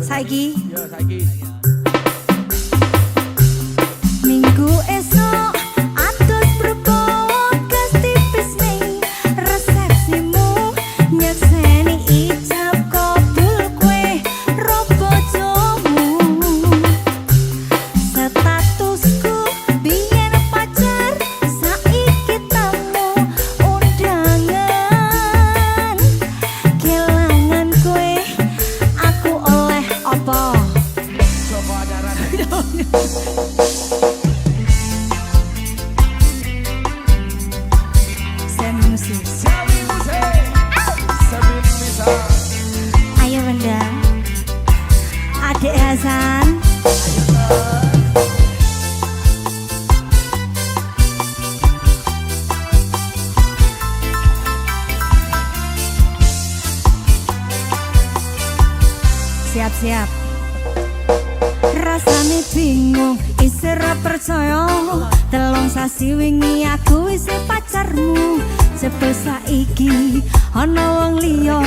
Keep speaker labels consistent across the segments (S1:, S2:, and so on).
S1: Saiki. Minggu esok atus berbokas tipis ning resepsimu nyekseni ijab kabul kue robojomu statusku biyen pacar saiki tamu undangan kelangan kue aku oleh apa coba darat ayo benda adik Hasan siap-siap rasane bingung isih ra percaya telung sasi wingi aku isih pacarmu jebul saiki ana wong liya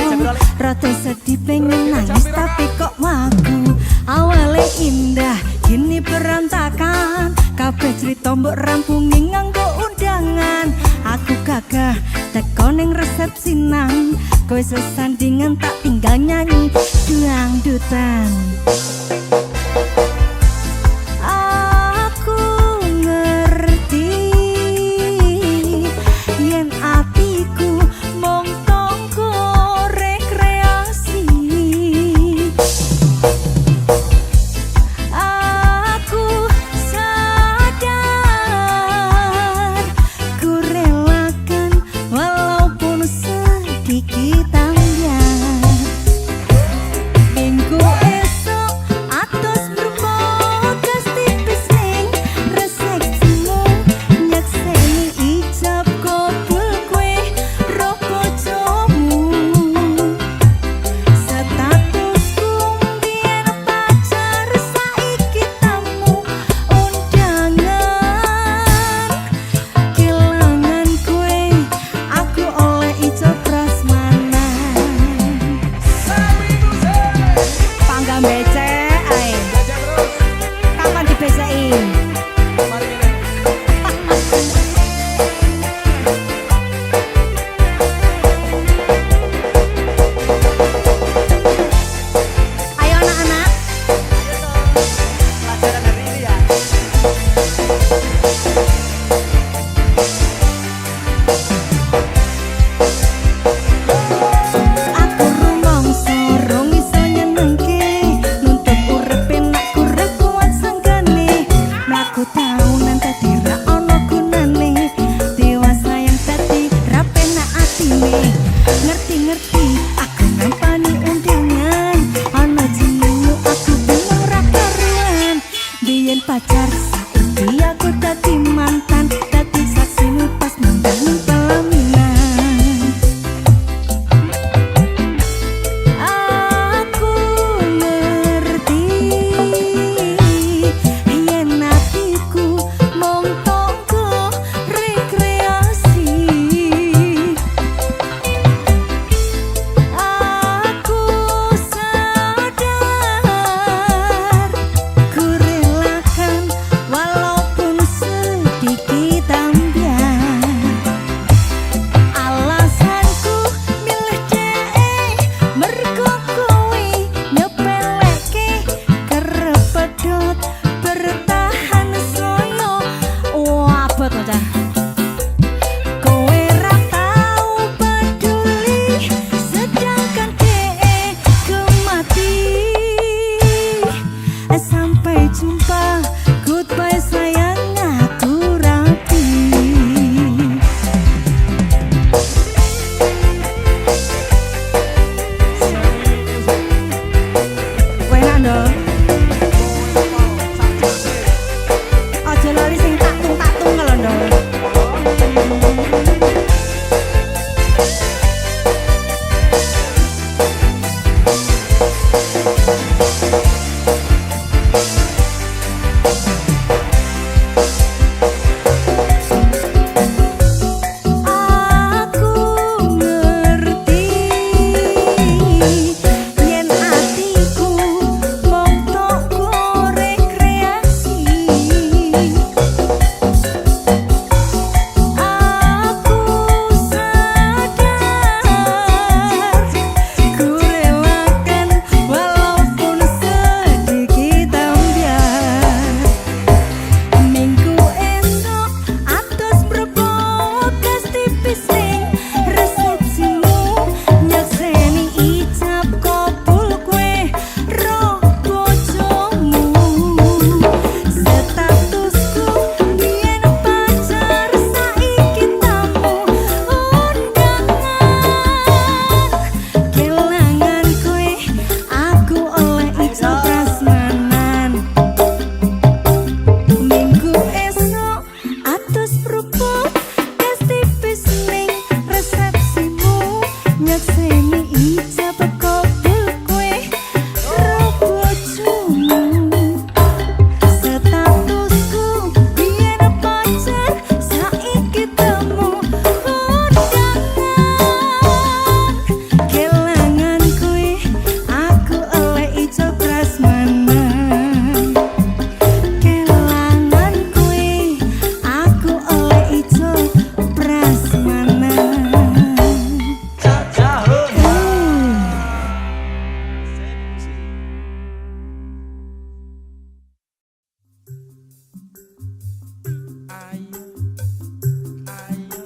S1: rada sedih pengen nangis tapi kok wagu awale indah kini berantakan kabeh crita mbok rampungi nganggo undangan aku gagah teko ning resepsinan kowe sesandingan tak tinggal nyanyi dangdutan. Aku ngerti yen atiku mung tangga rekreasi. Aku sadar ku relakan walaupun sedikit ambiar. Minggu esok atus berbokas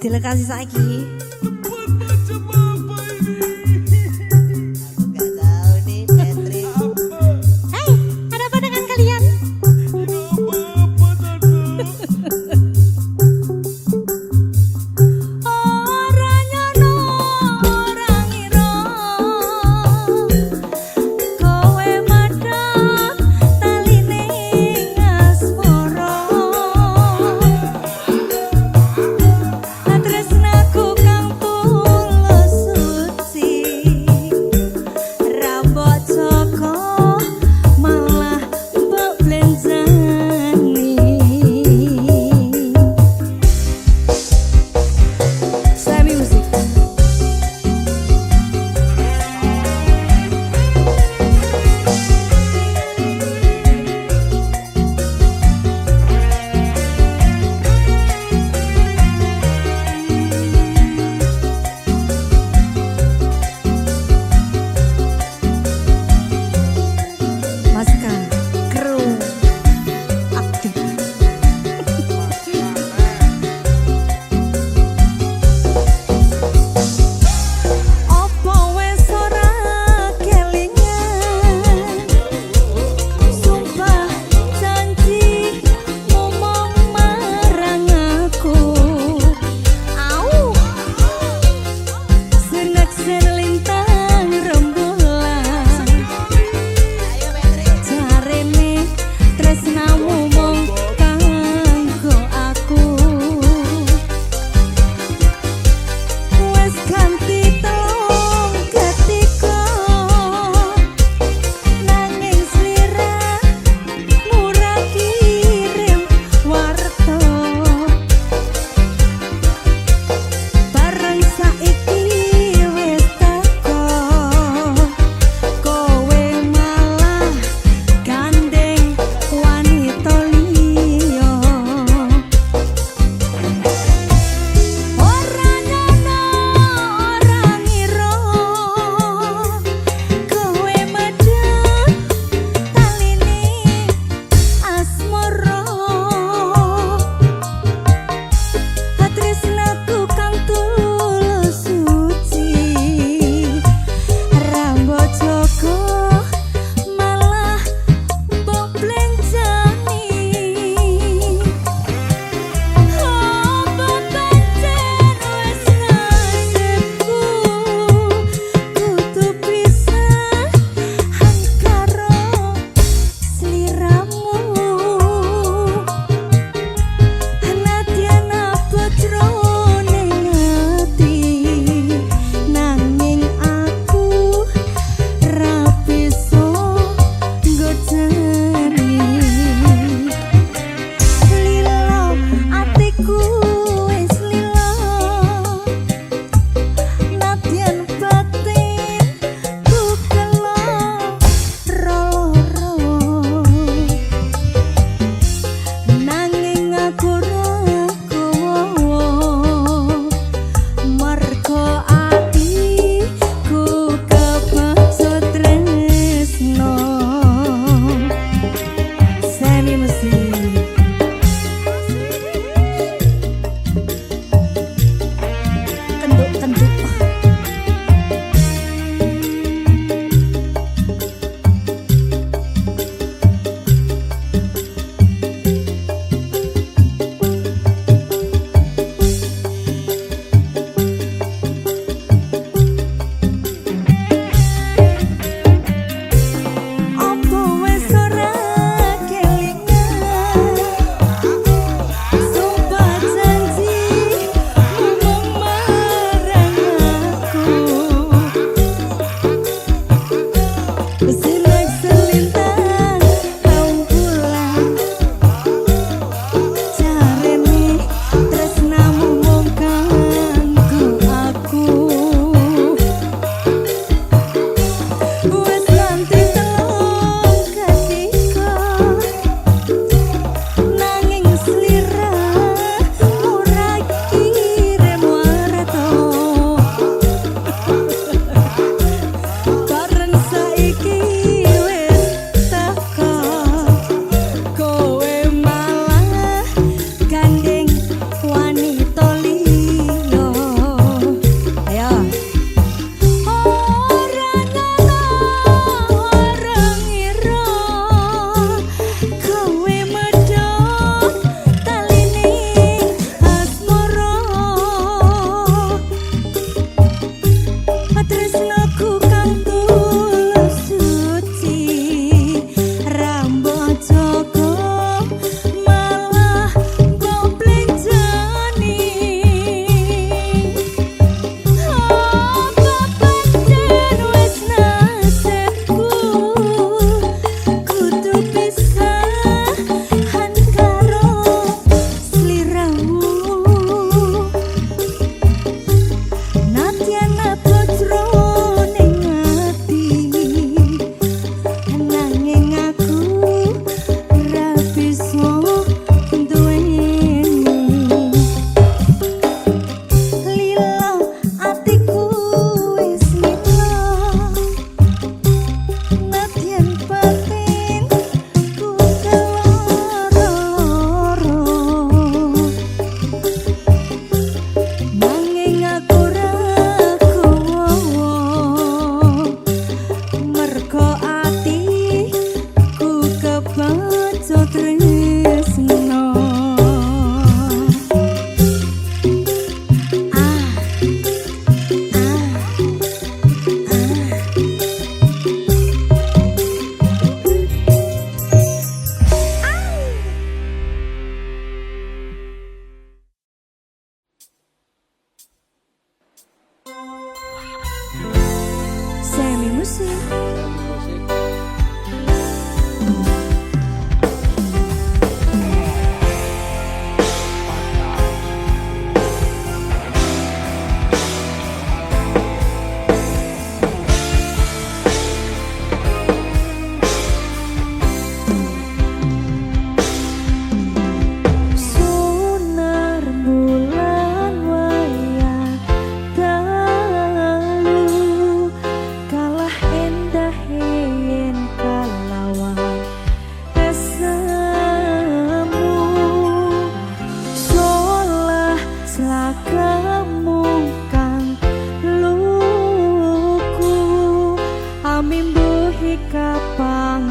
S1: Dilekasi saiki.
S2: Tresnaku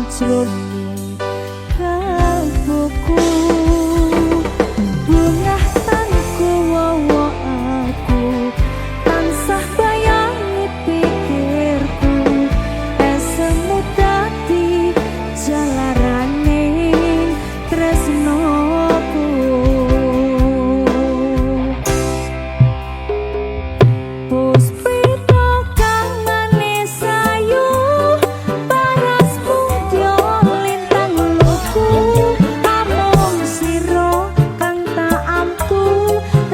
S1: jroning kalbuku bunga tanku wawa aku tansah bayangi pikirku esemu dadi jalarane tresnoku puspita kang manis ayu parasmu yo lintang luku amung sira kang tak ampu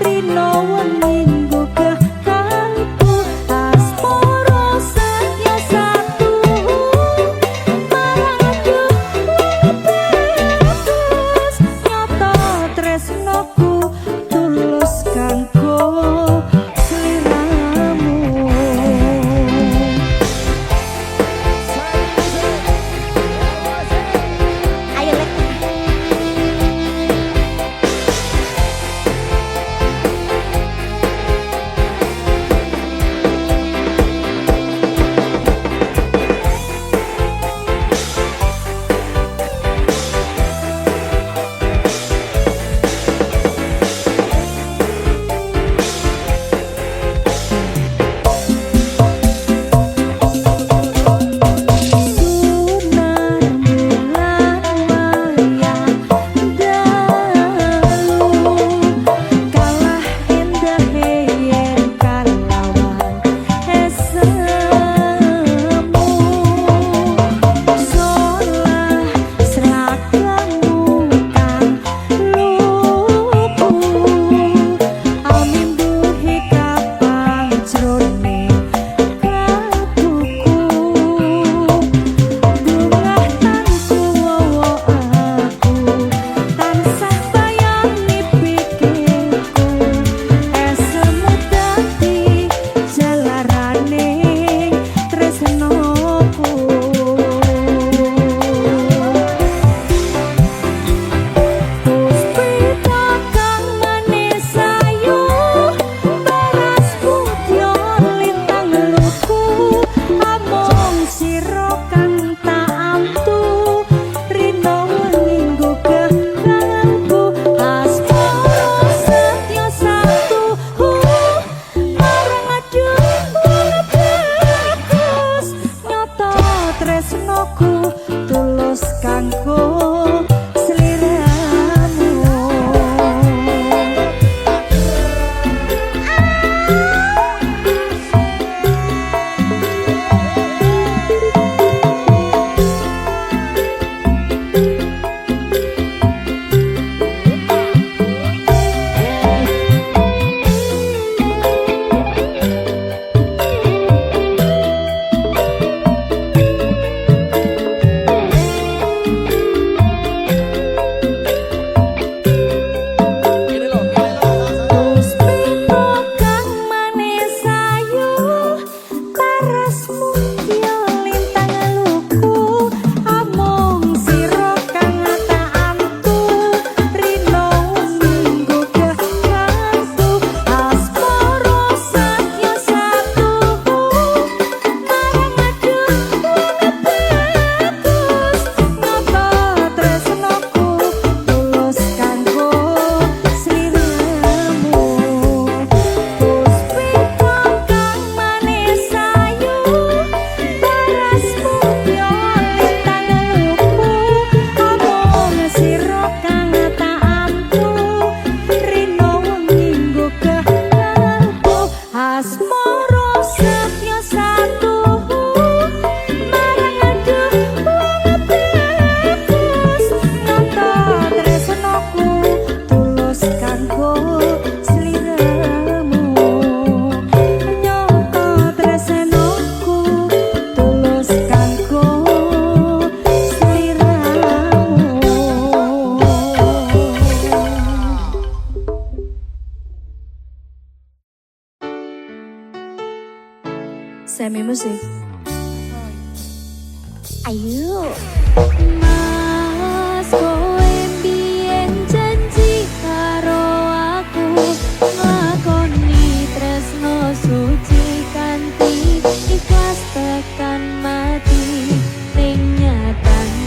S1: rino wening gugah kalbu asmara setya satu marang aku bebas nyata tresnoku tulus kanggo sliramu ayo lek sunar bulan wayang dalu kalah indah yen kalawan esemu solah seragamu kang luku amimbuhi kapang jroning kalbuku bunga tanku wawa aku tansah bayangi pikirku esemu dadi jalarane tresnoku puspita kang manis ayu parasmu yo lintang luku amung sira kang tak amtu rino wening gugah kalbu asmara setya satu marang aduh bagus nyata tresnoku tulus kanggo sliramu puspita kang manis ayu parasmu yo lintang luku amung sira kang tak amtu rino wening gugah kalbu asmara setya satu marang aduh bagus nyata tresnoku tulus kanggo sliramu puspita kang manis ayu parasmu yo lintang luku amung sira kang tak amtu rino wening gugah kalbu asmara setya satu marang aduh bagus nyata tresnoku tulus kanggo sliramu nyata tresnoku tulus kanggo sliramu Semi musik ayo mas kowe mbiyen janji karo aku nglakoni tresno suci kanthi ikhlas tekan mati ning nyatane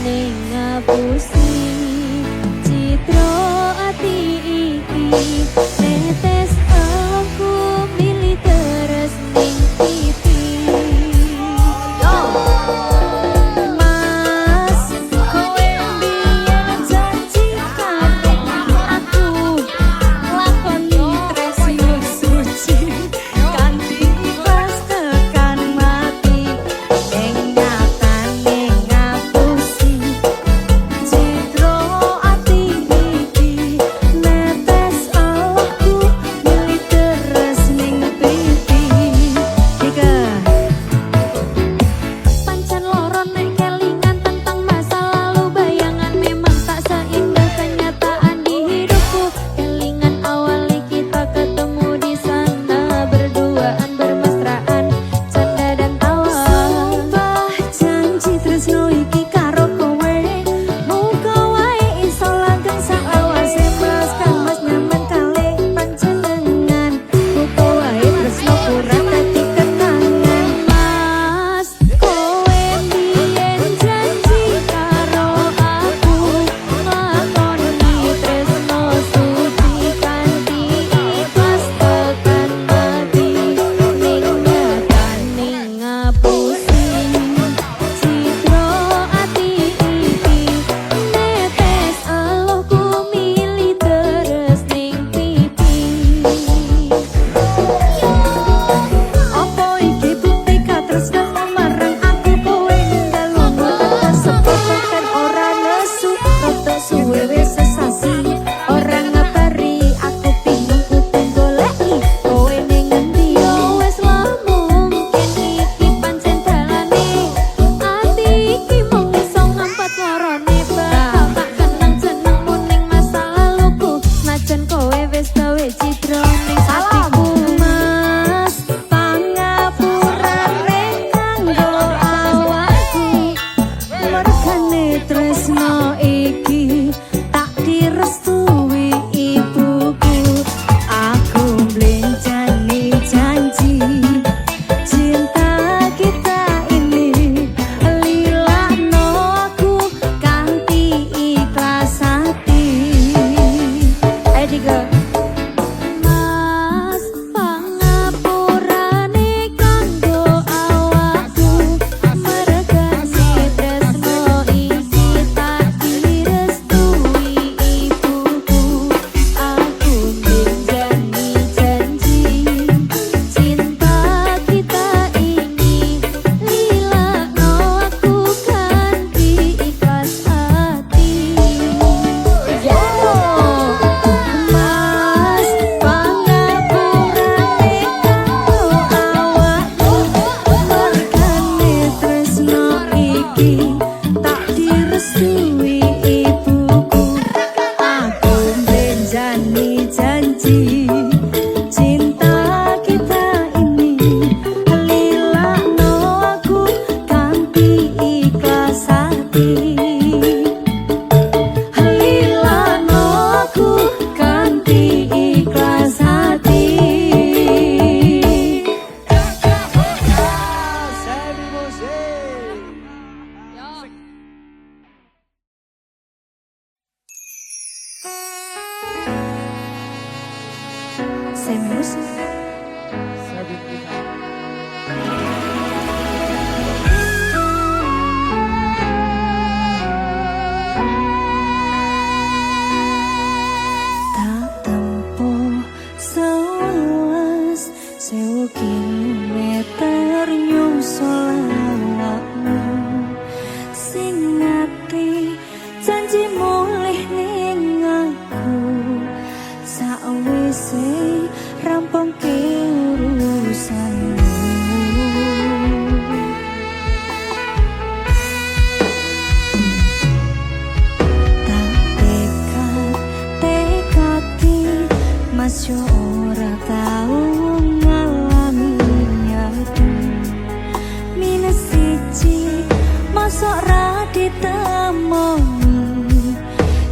S1: ditemoni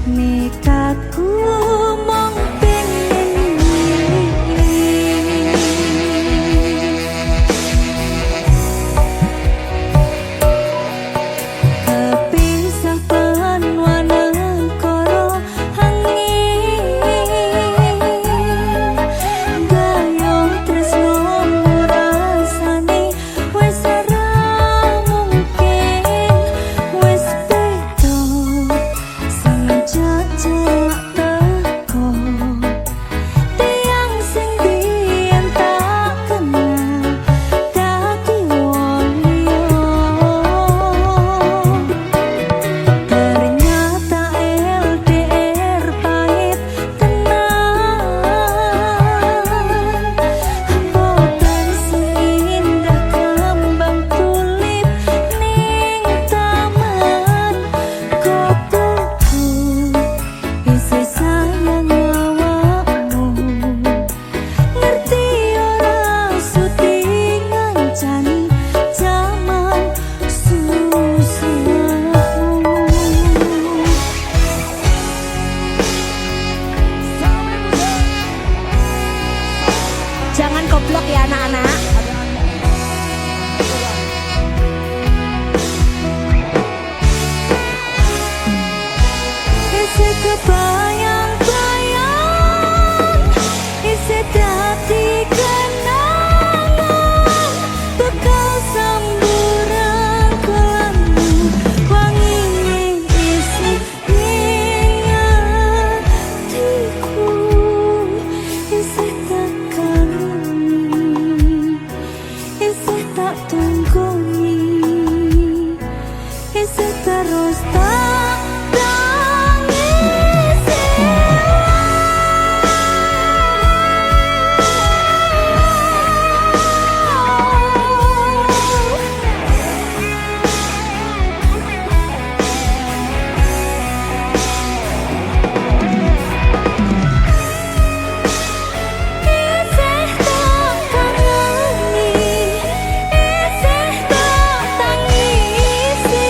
S1: nekatku mong pengen kepisah penwana koro angin gayung tresno rasane wis ora mungkin wis beda semenjak jelek teko tiang sing biyen tak kenal dadi wong liya ternyata LDR pahit tenan boten seindah kembang tulip ning taman kotoku isih sayang awakmu ngerti ora suti ngancani jaman susahmu. Jangan goblok ya anak-anak. Isih kebayang-bayang, isih dadi kenangan, bekal samburan kelambu, wangine isih ning atiku, isih tak kangen, isih tak tunggoni, isih terus tak tangisi. Isih tak kangeni, isih tak tangisi.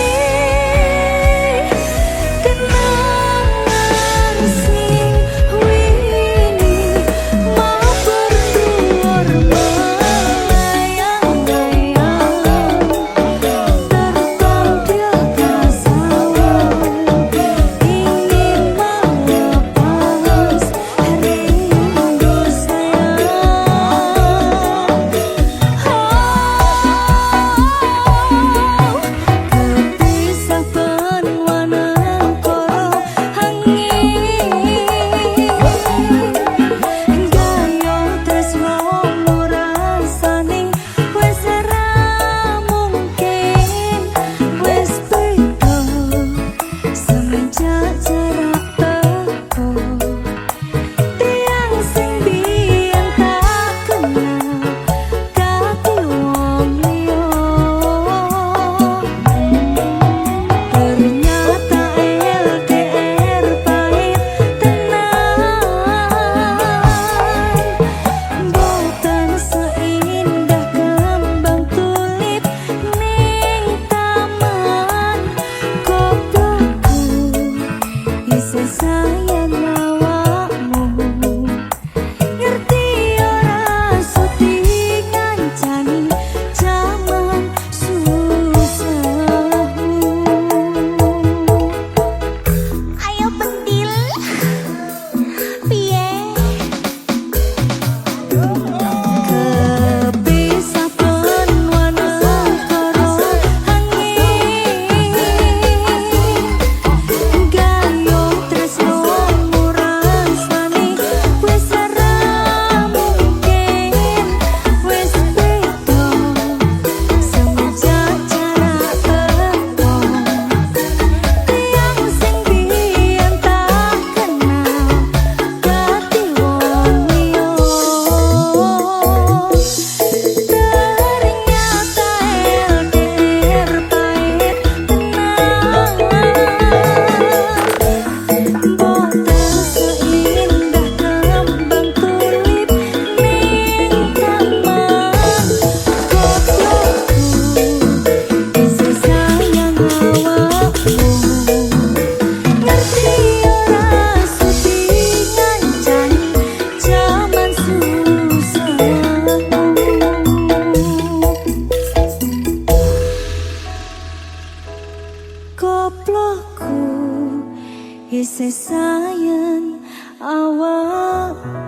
S1: isih sayang awakmu.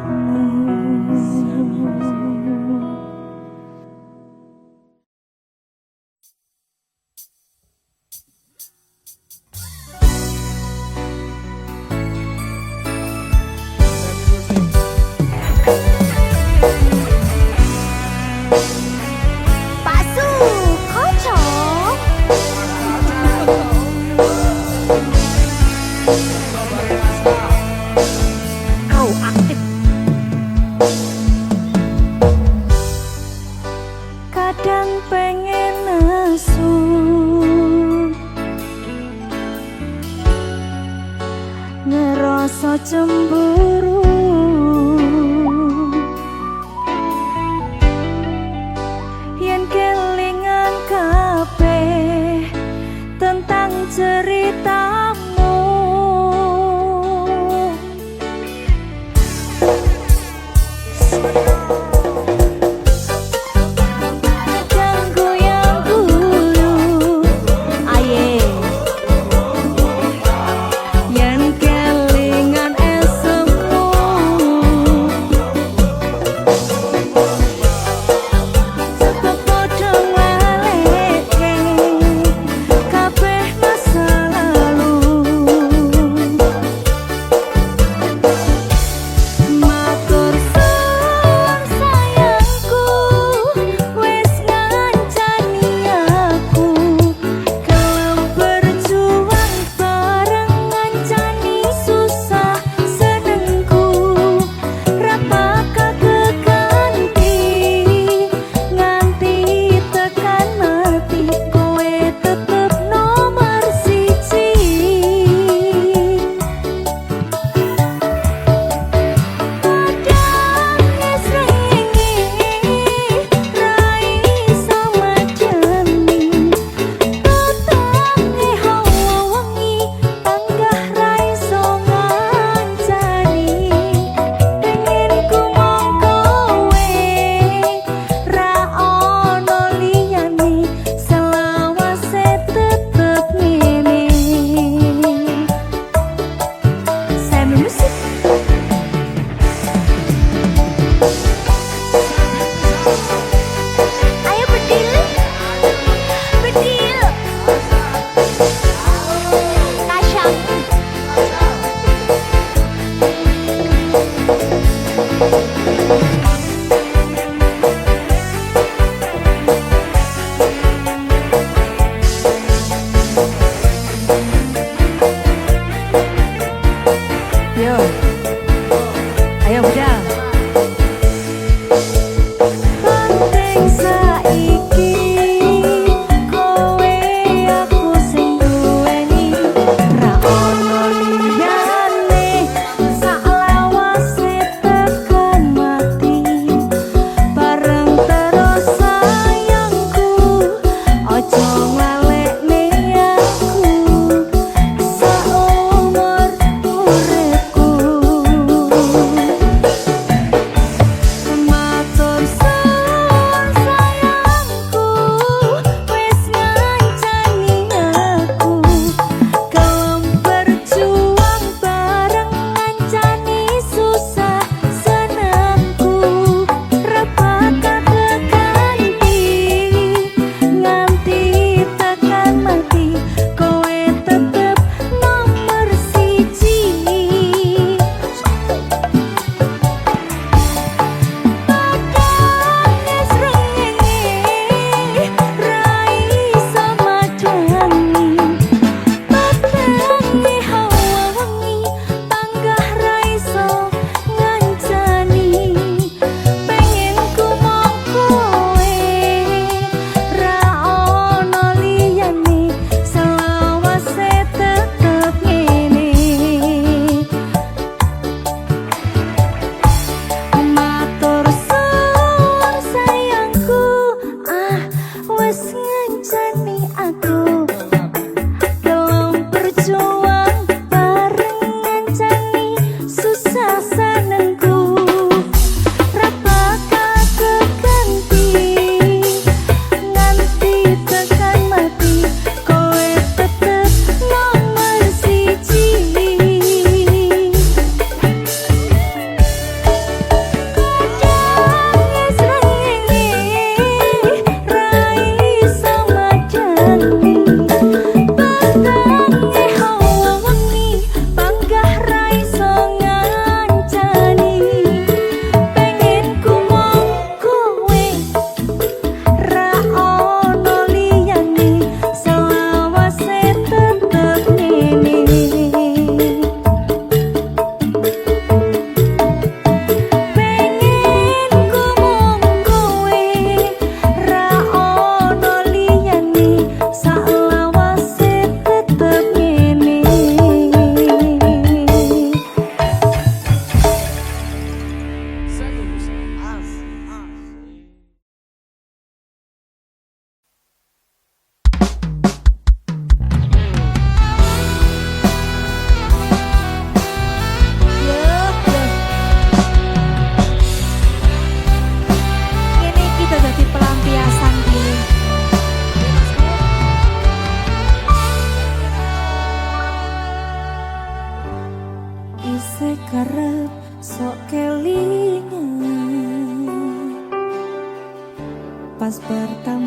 S1: Kadang pengen nesu ngerasa cemburu, yen kelingan kabeh tentang ceritamu.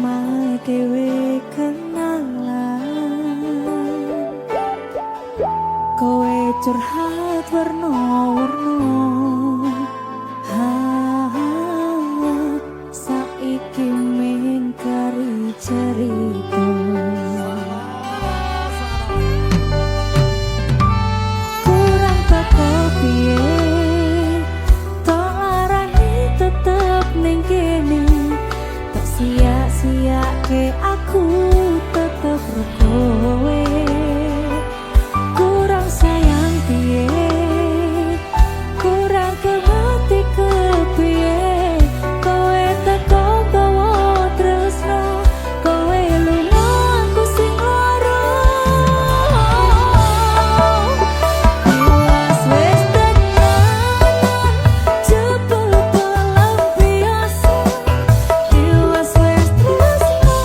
S1: mae dewe kenalan kowe curhat warna-warna saiki mingkari cerita kurang teko piye tok larani tetep ning kene tak sia-siake aku tetep kowe kurang sayang piye kurang kemati kepiye kowe teko bawa tresno kowe lunga aku sing lara iwas wis tenan jebul pelampiasan iwas wis tresno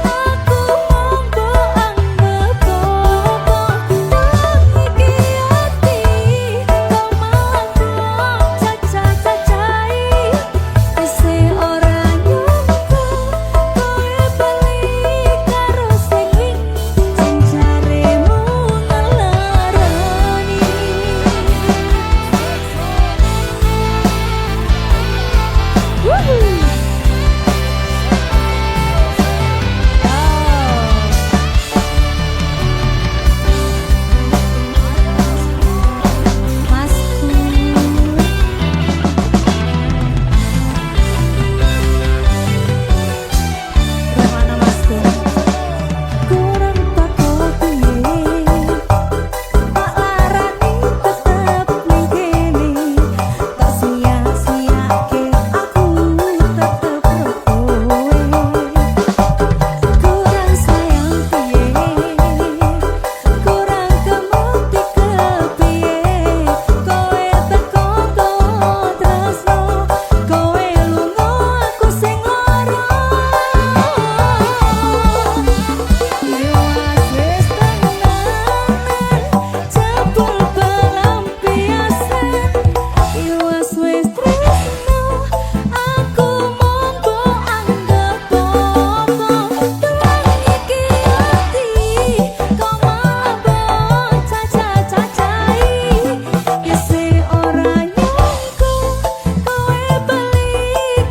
S1: aku mampu anggap iki ati kau mampu caca-cacai isi ora nyangka kowe bali karo sing wingi sing jaremu ngelarani Romana Masku kurang teko piye tak larani tetep ning kene tak sia-siake aku tetep kowe kurang sayang piye kurang kemati kepiye kowe teko tresno kowe lunga aku sing lara iwas wis tenan jebul pelampiasan iwas wis tresno aku mampu anggap tuang iki ati kau mampu caca-cacai isi ora nyangka kowe bali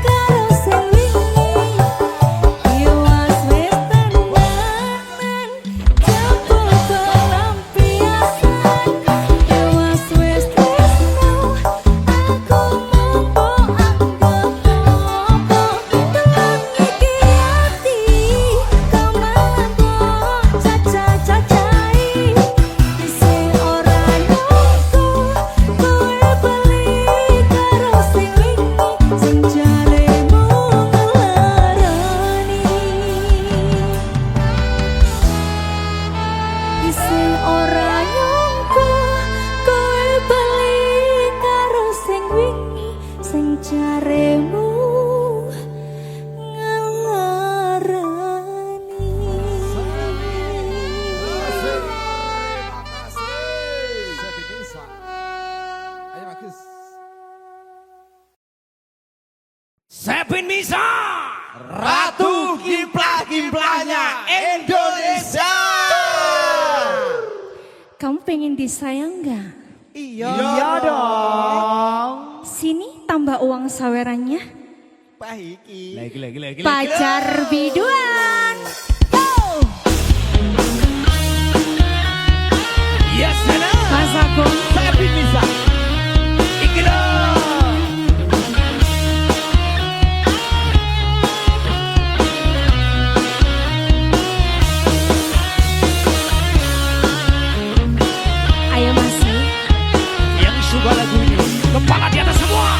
S1: karo sing wingi iwas wis tenan jebul pelampiasan iwas wis tresno aku mampu anggap tuang iki ati kau mampu caca-cacai isi ora nyangka kowe bali karo sing wingi sing jaremu ngelarani isi ora nyangka kowe bali karo sing wingi sing jaremu
S2: Sepin Misa, Ratu Kimplah-Kimplahnya Indonesia.
S1: Kamu pengen disayang nggak?
S2: Iya dong.
S1: Sini tambah uang sawerannya.
S2: Lagi.
S1: Pacar biduan. Go!
S2: Yes, Nana.
S1: Mas Agung.
S2: Sepin Misa. Iki dong.
S1: Ayo masih.
S2: Yang suka lagu ini, kepala di atas semua.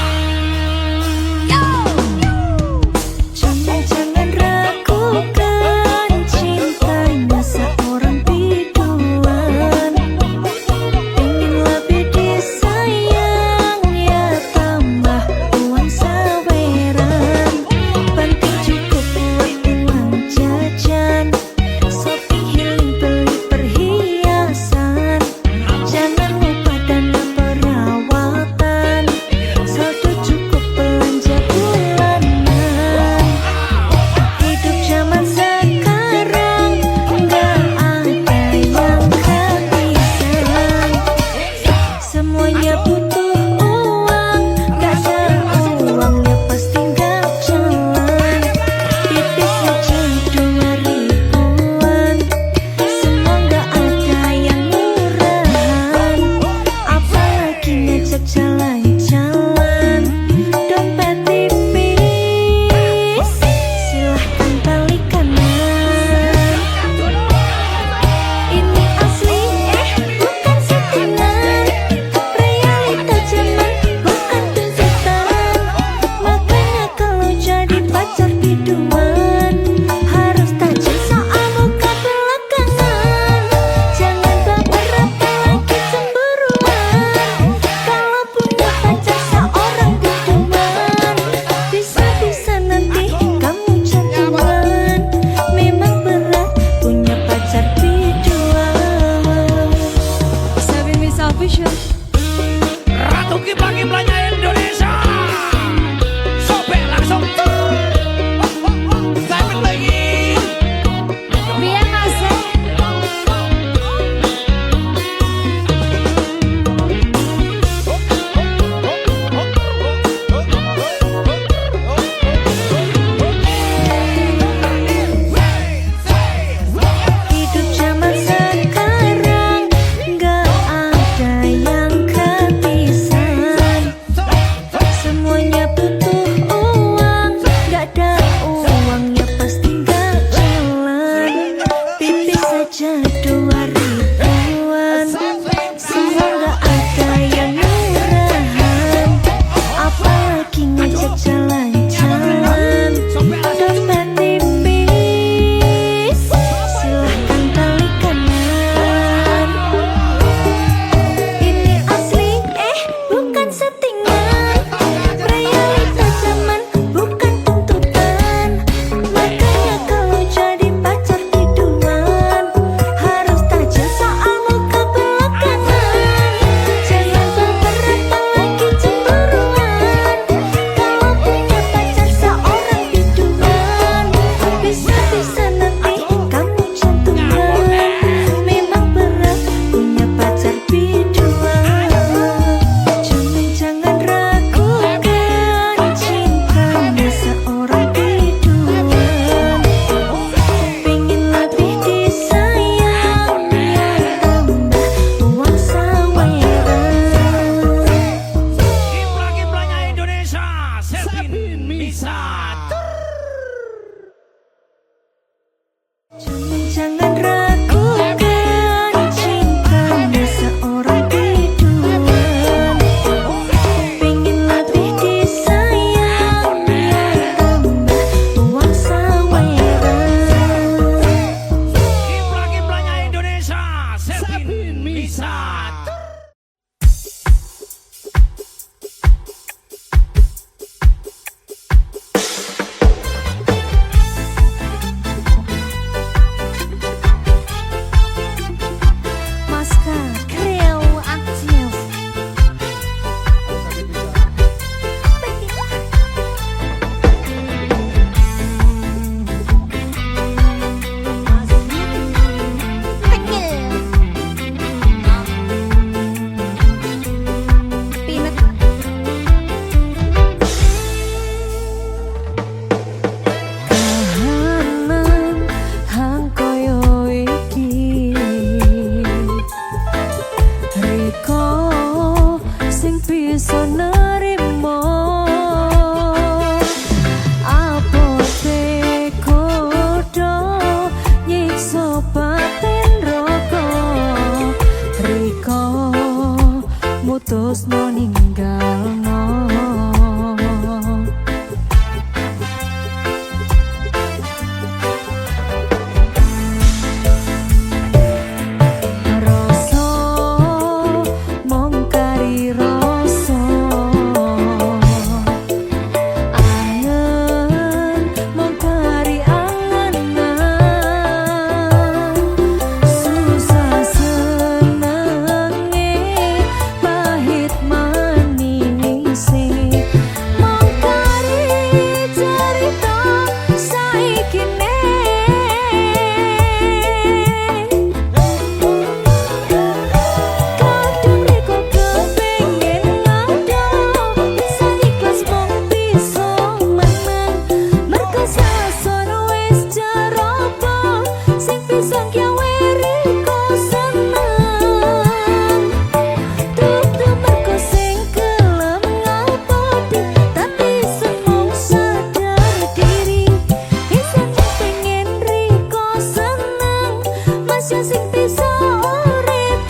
S1: Yo! Jangan ragu Jangan ragukan cintamu seorang biduan. Pengen lebih disayang biar tambah uang saweran.
S2: Kiblah-kiblahnya Indonesia, Sepin Misat.
S1: Bisa nerimo apote kodo nyiksa batin roko riko mutusno ninggalno. Bisa urip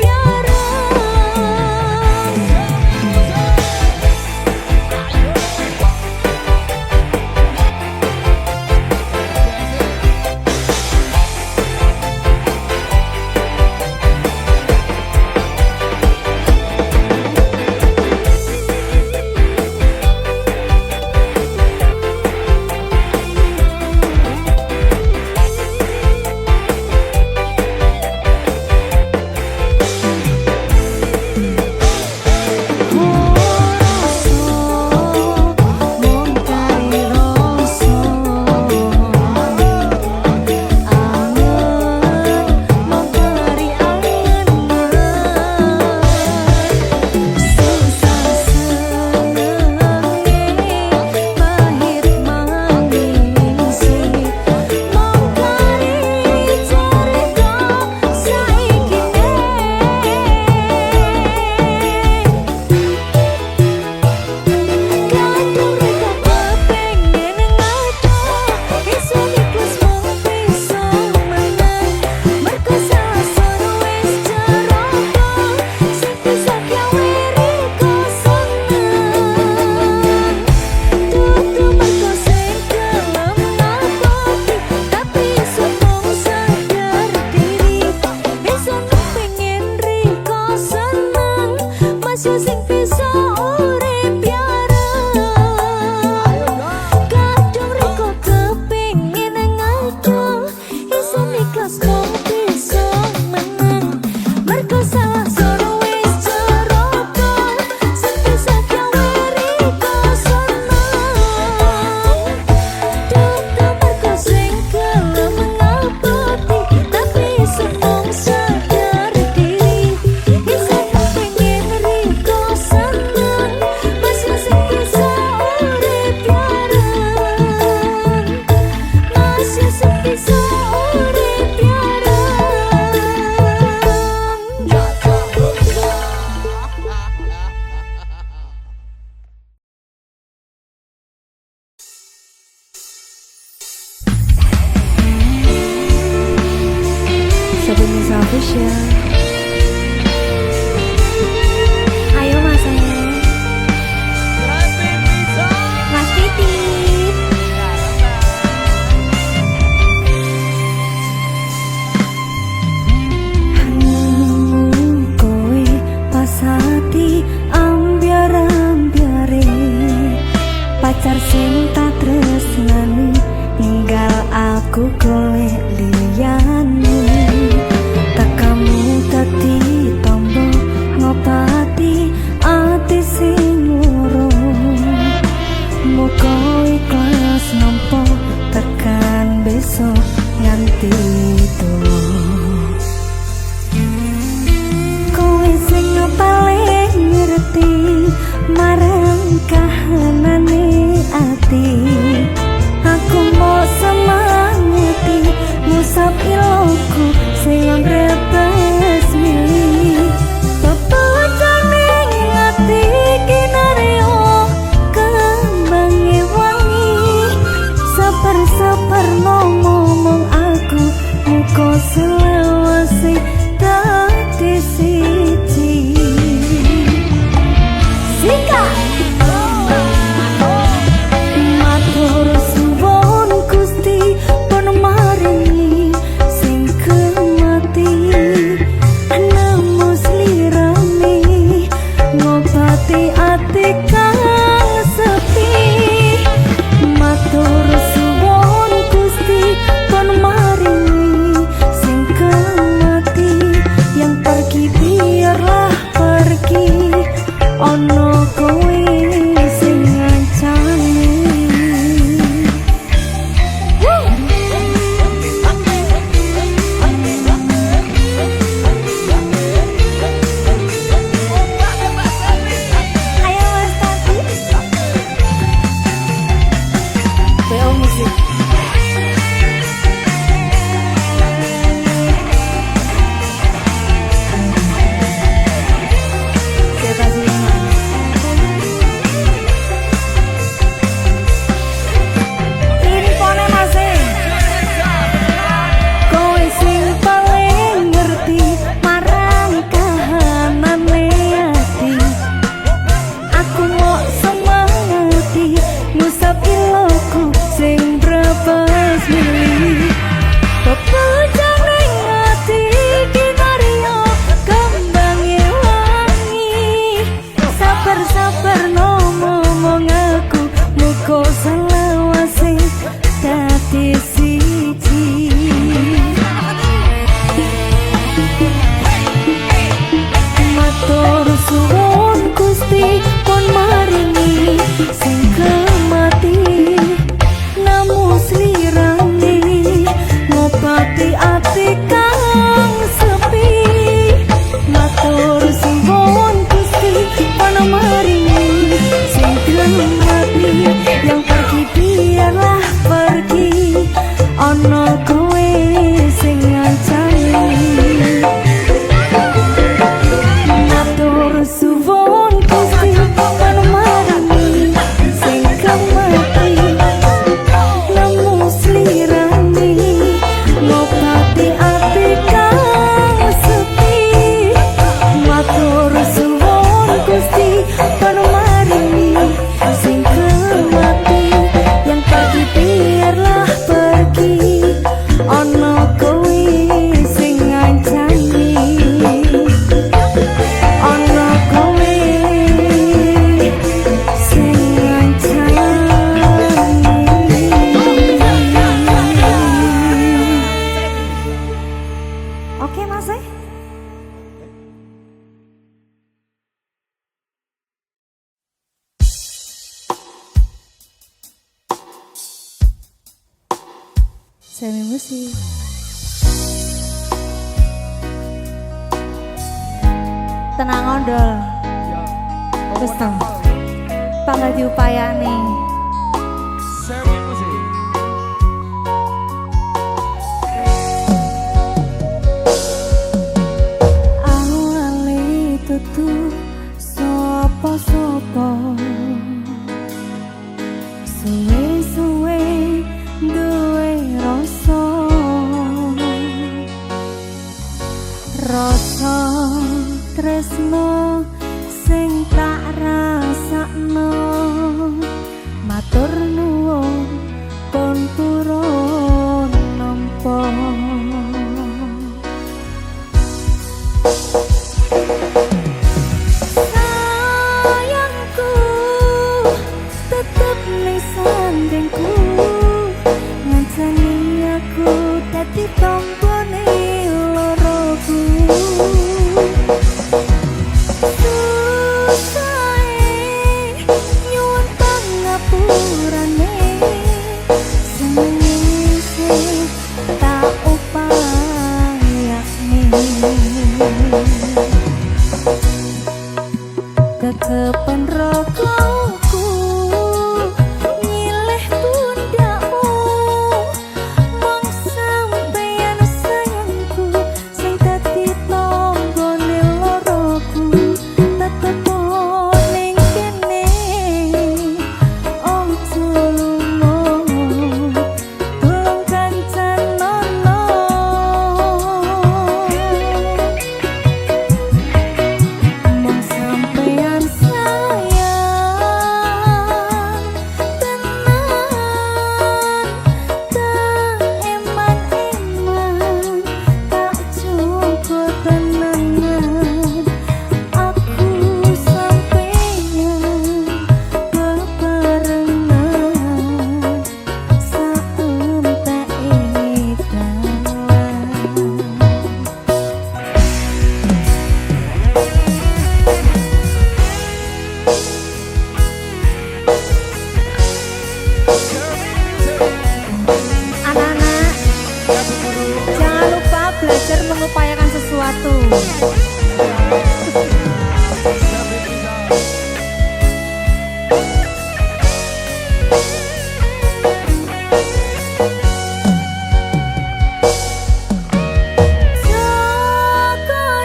S1: Nisa Official. Ayo Mas Mas Titip. Kowe pasati ambiar-ambiare pacar sing tak tresnani ninggal aku kowe liyane tekamu dadi tombo ngobati ati sing loro muga ikhlas nampa tekan besok nganti tuwa kowe sing paling ngerti marang kahanane ati aku mau semangati ngusap iloku sing brebes milih pepecane ati kinaryo kembangi wangi saper-saper ngomong aku muka selawase dadi siji Sika matur suwun Gusti pun maringi sing kemati nemu slirane ngobati ati kang sepi matur suwun Gusti pun maringi sing kemati yang pergi biarlah pergi ono kowe sing ngancani ayo Mas Tati PO Musik suwun Gusti pun maringi sing kemati namu slirane ngobati ati kang sepi matur suwun Gusti pun maringi sing kemati yang pergi biarlah pergi ono kowe sing ngancani suwun Gusti pun maringi sing kemati nemu slirane ngobati ati kang sepi matur suwun Gusti pun maringi sing kemati yang pergi biarlah pergi ono kowe sing ngancani ono kowe sing ngancani. Oke Mas Semi Musik tenang ondol wis to pangga diupayani
S2: Semi Musik
S1: awale tutu sapa-sapa suwe-suwe duwe rasa rasa tresno sing tak rasakno matur nuwun kon purun nampa sayangku tetep ning sandengku ngancani aku dadi tombone loroku ketepen rogoku nyileh pundakmu mong sampeyan sayangku sing dadi tonggone loroku tetep ning kene ojo lunga tulung kancanono mong sampeyan belajar mengupayakan sesuatu.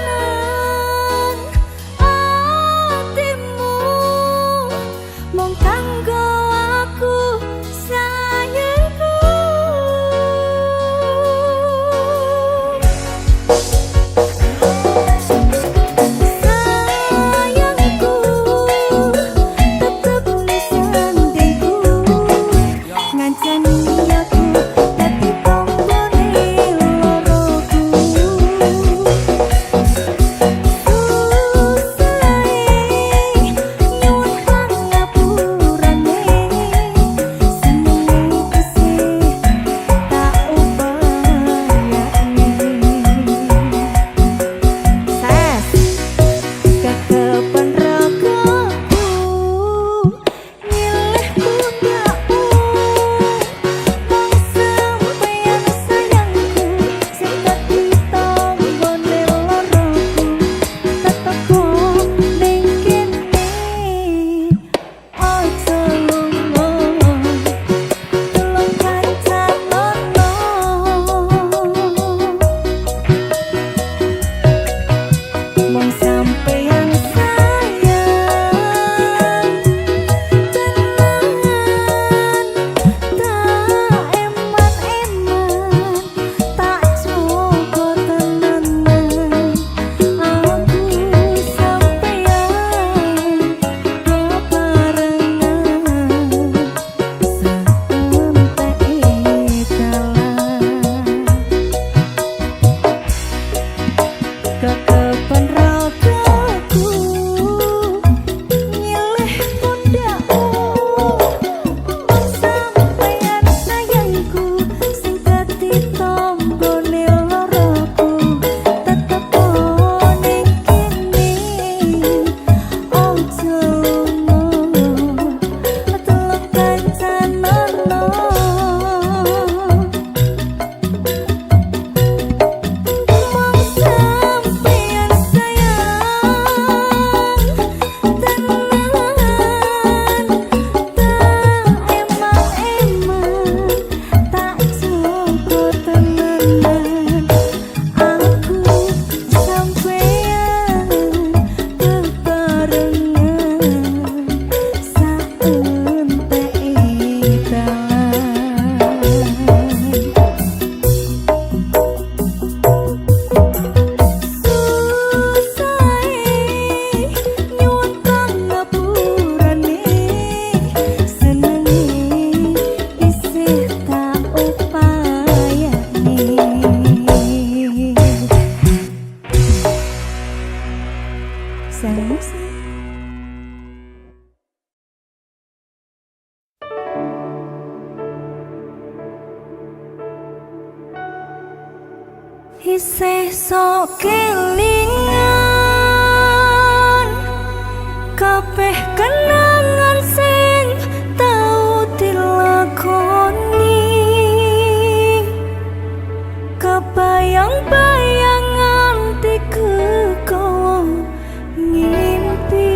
S1: Jokonan atimu mung kanggo aku sayangku. isih sok kelingan kabeh kenangan sing tau dilakoni kebayang-bayang nganti kekowo ngimpi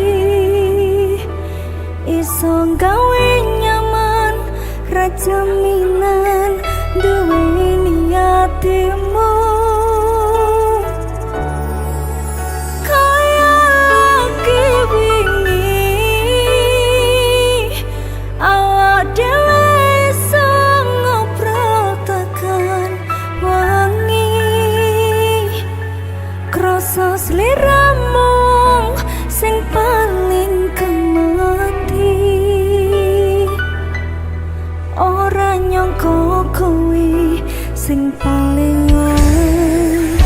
S1: iso gawe nyaman rajaminan duweni atimu kaya lagi wingi awak dhewe iso ngobrol tekan wangi krasa sliramu sing paling kemati ora nyangka kowe sing paling larang.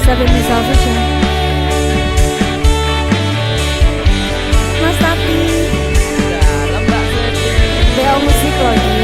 S1: Seven Miss Official Mas Tati BO Musik lagi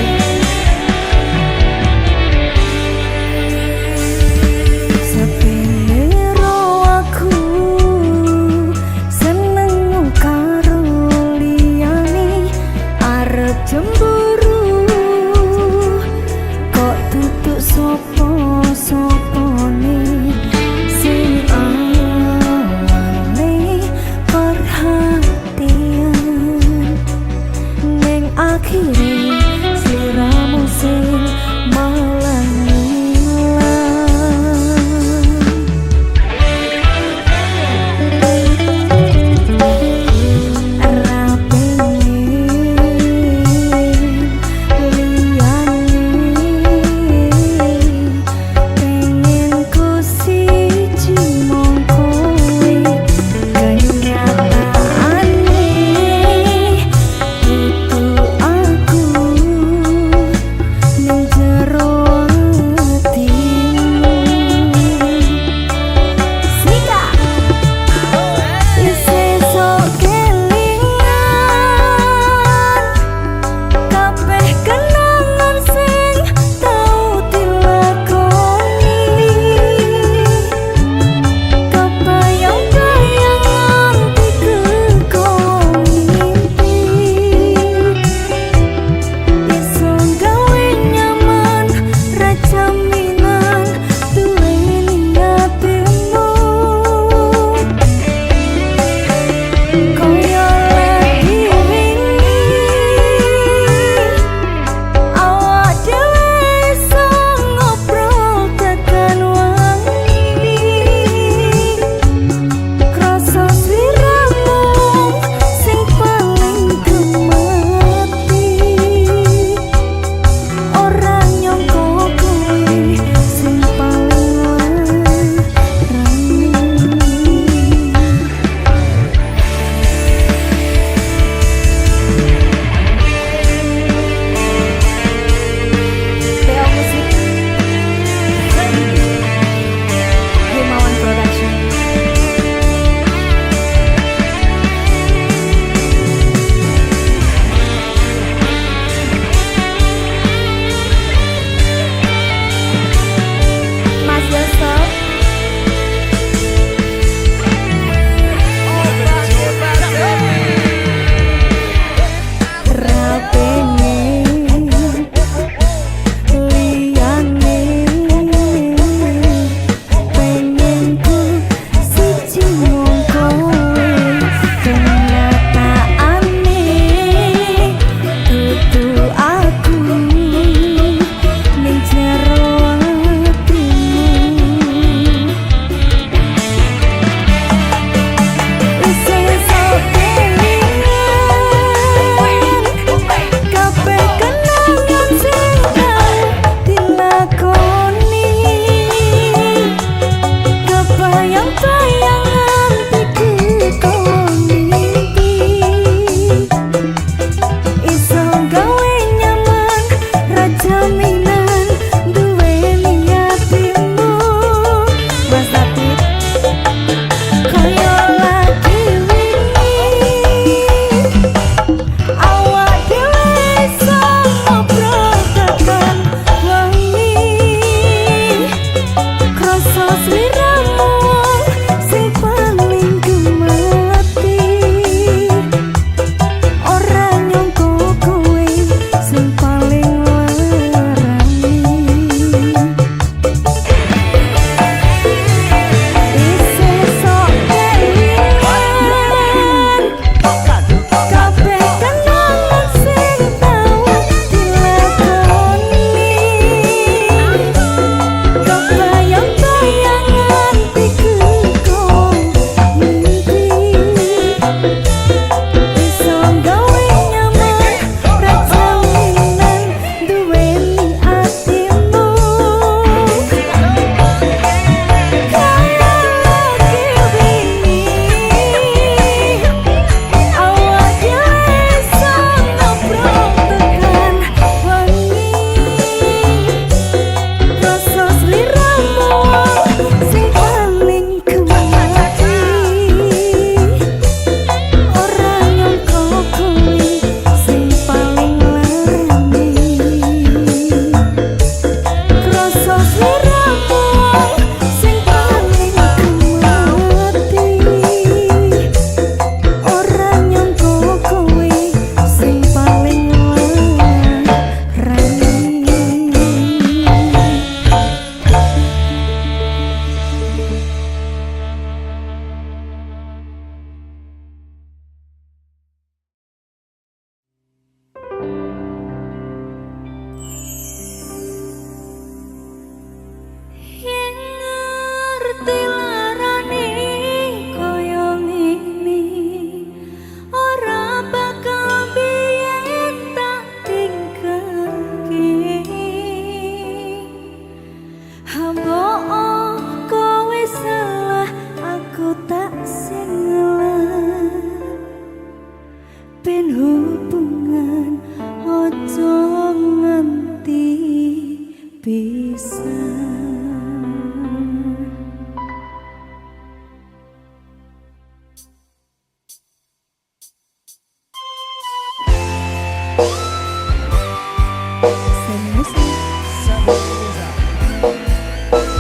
S1: pisah.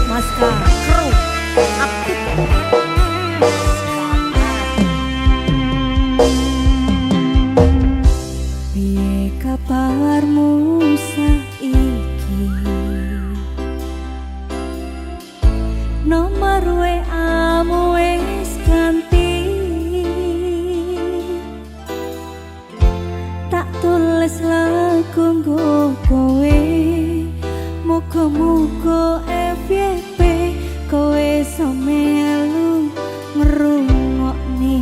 S1: Maska Kru aktif. Piye kabarmu saiki? Nomor WA-mu wis ganti. Tak tulis lagu nggo kowe. Muga-muga FYP kowe samelu ngrungokne.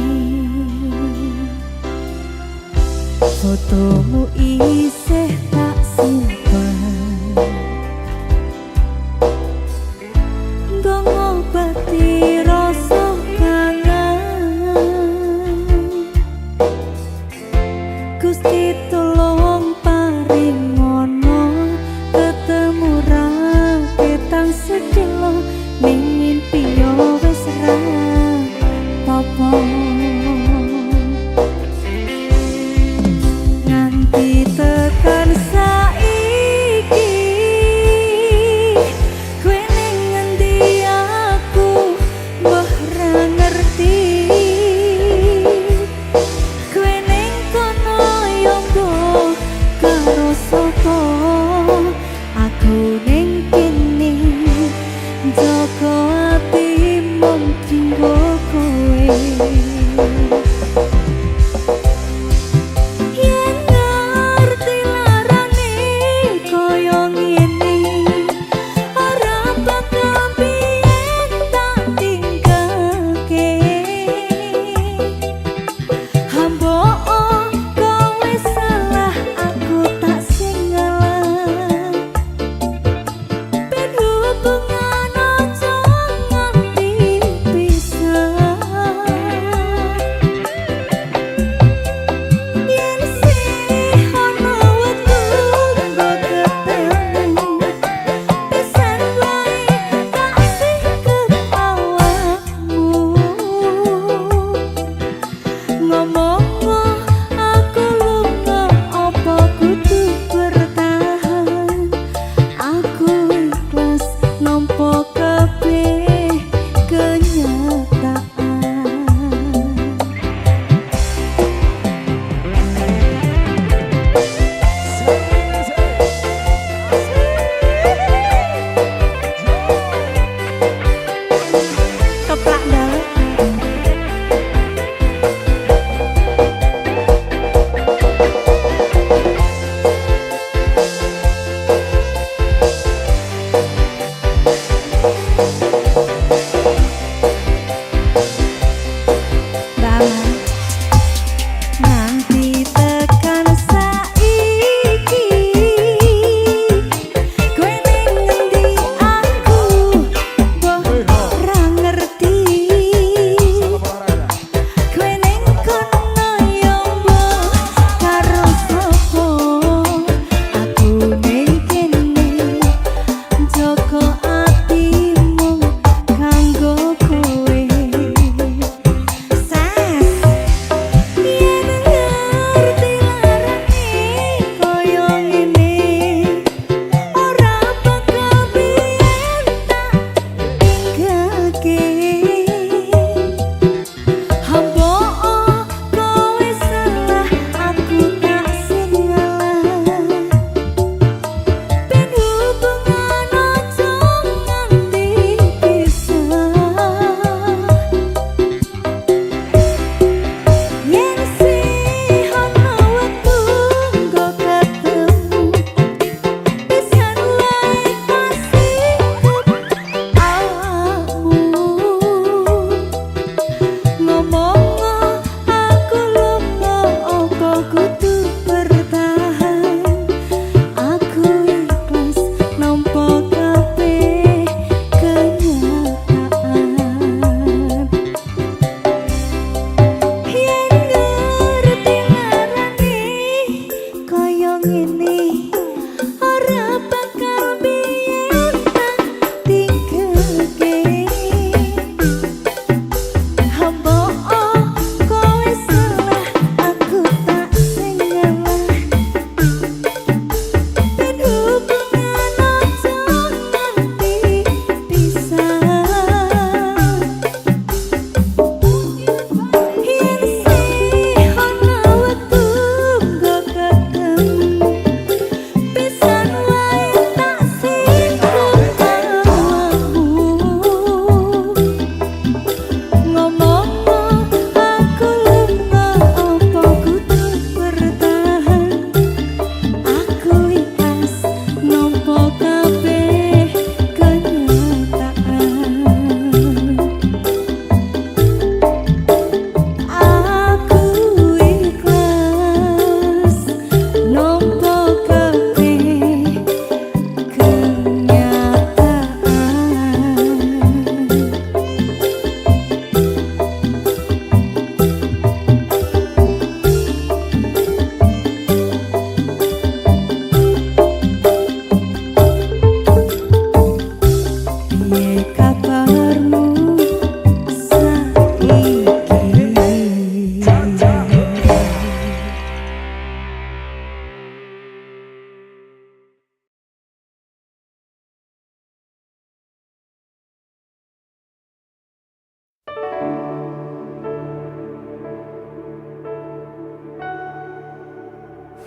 S1: Fotomu isih tak simpen, nggo ngobati rasa kangen. Gusti tulung paringono ketemu raketang sedelo ning mimpi yo wis ra apa. Nganti tekan saiki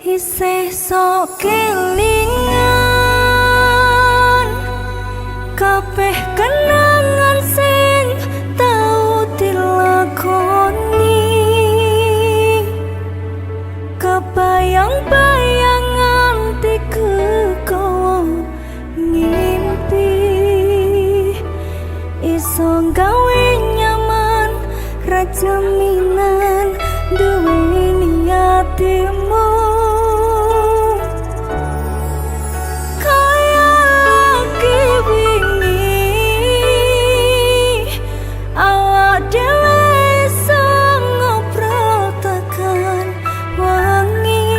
S1: isih sok kelingan kabeh kenangan sing tau dilakoni kebayang-bayang nganti kekowo ngimpi iso gawe nyaman rajaminan duweni atimu kaya lagi wingi awak dhewe iso ngobrol tekan wangi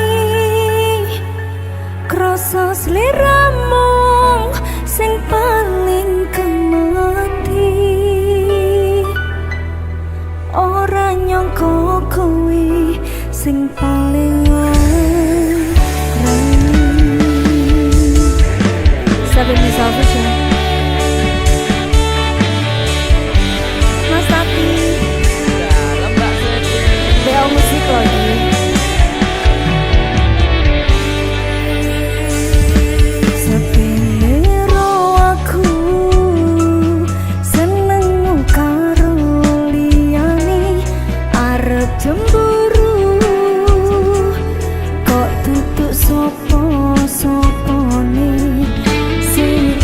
S1: krasa sliramu sing paling kemati ora nyangka kowe sing paling larang. Seven Miss Official Mas Tati
S2: Dalam Mbak Sedi.
S1: BO Musik lagi sepiro aku seneng karo liyane arep cemburu kok tutuk sapa-sapane sing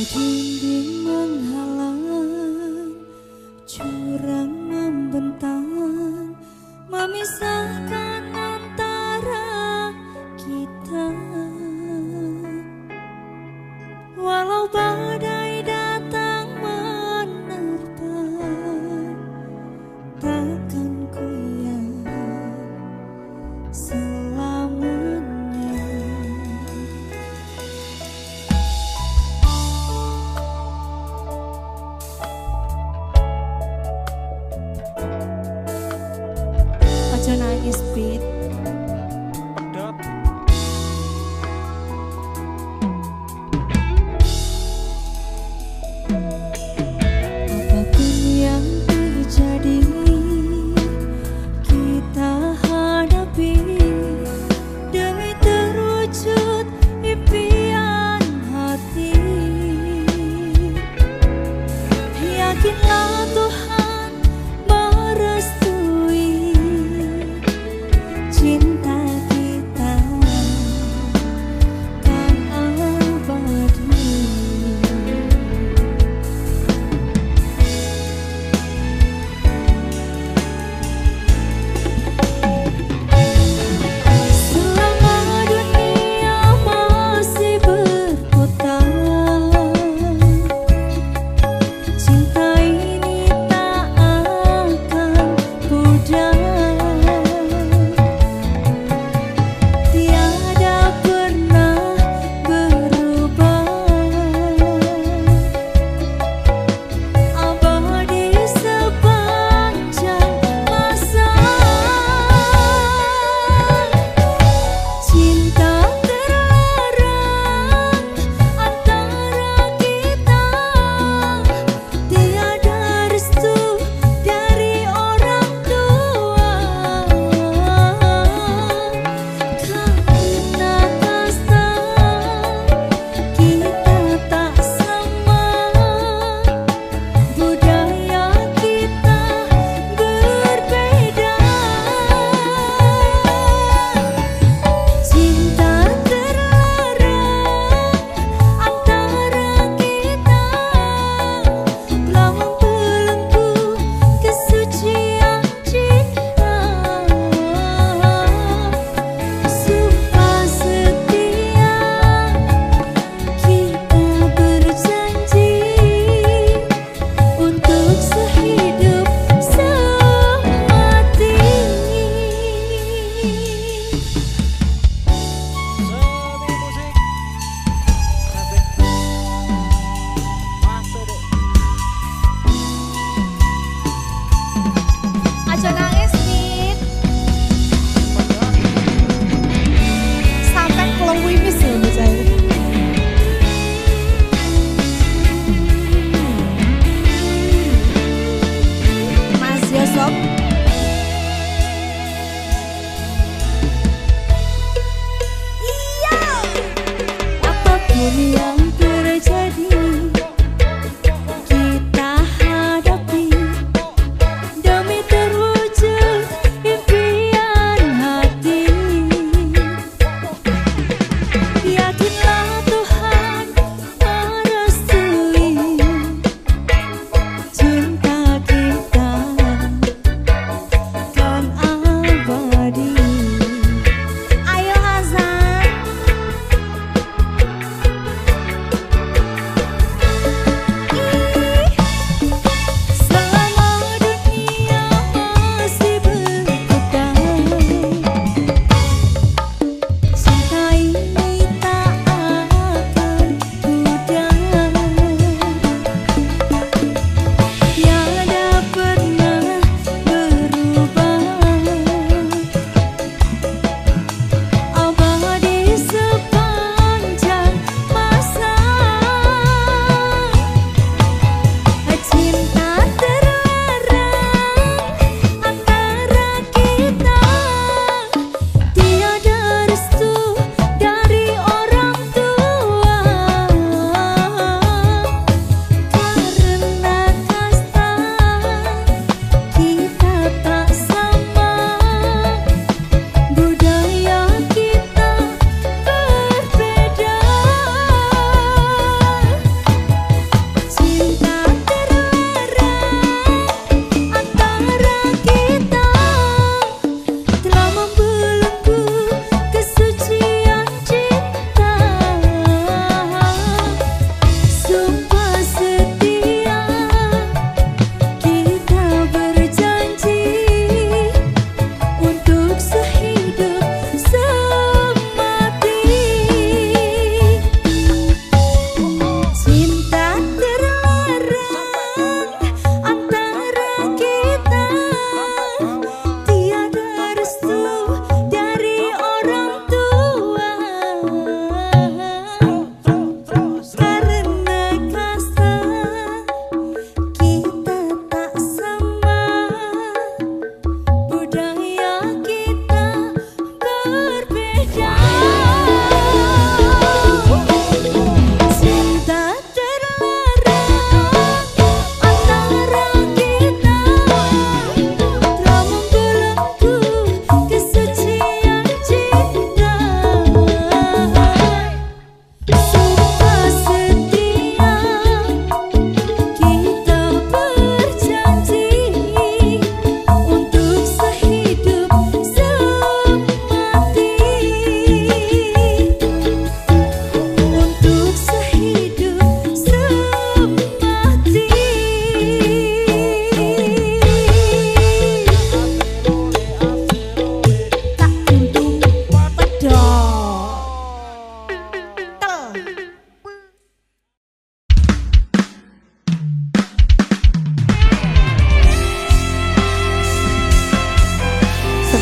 S1: dinding menghalang, jurang membentang, memisahkan antara kita. Walau badai datang menerpa, takkan goyah selamanya. Ojo nangis Pit. Apapun yang terjadi, kita hadapi demi terwujud impian hati. Yakinlah Tuhan merestui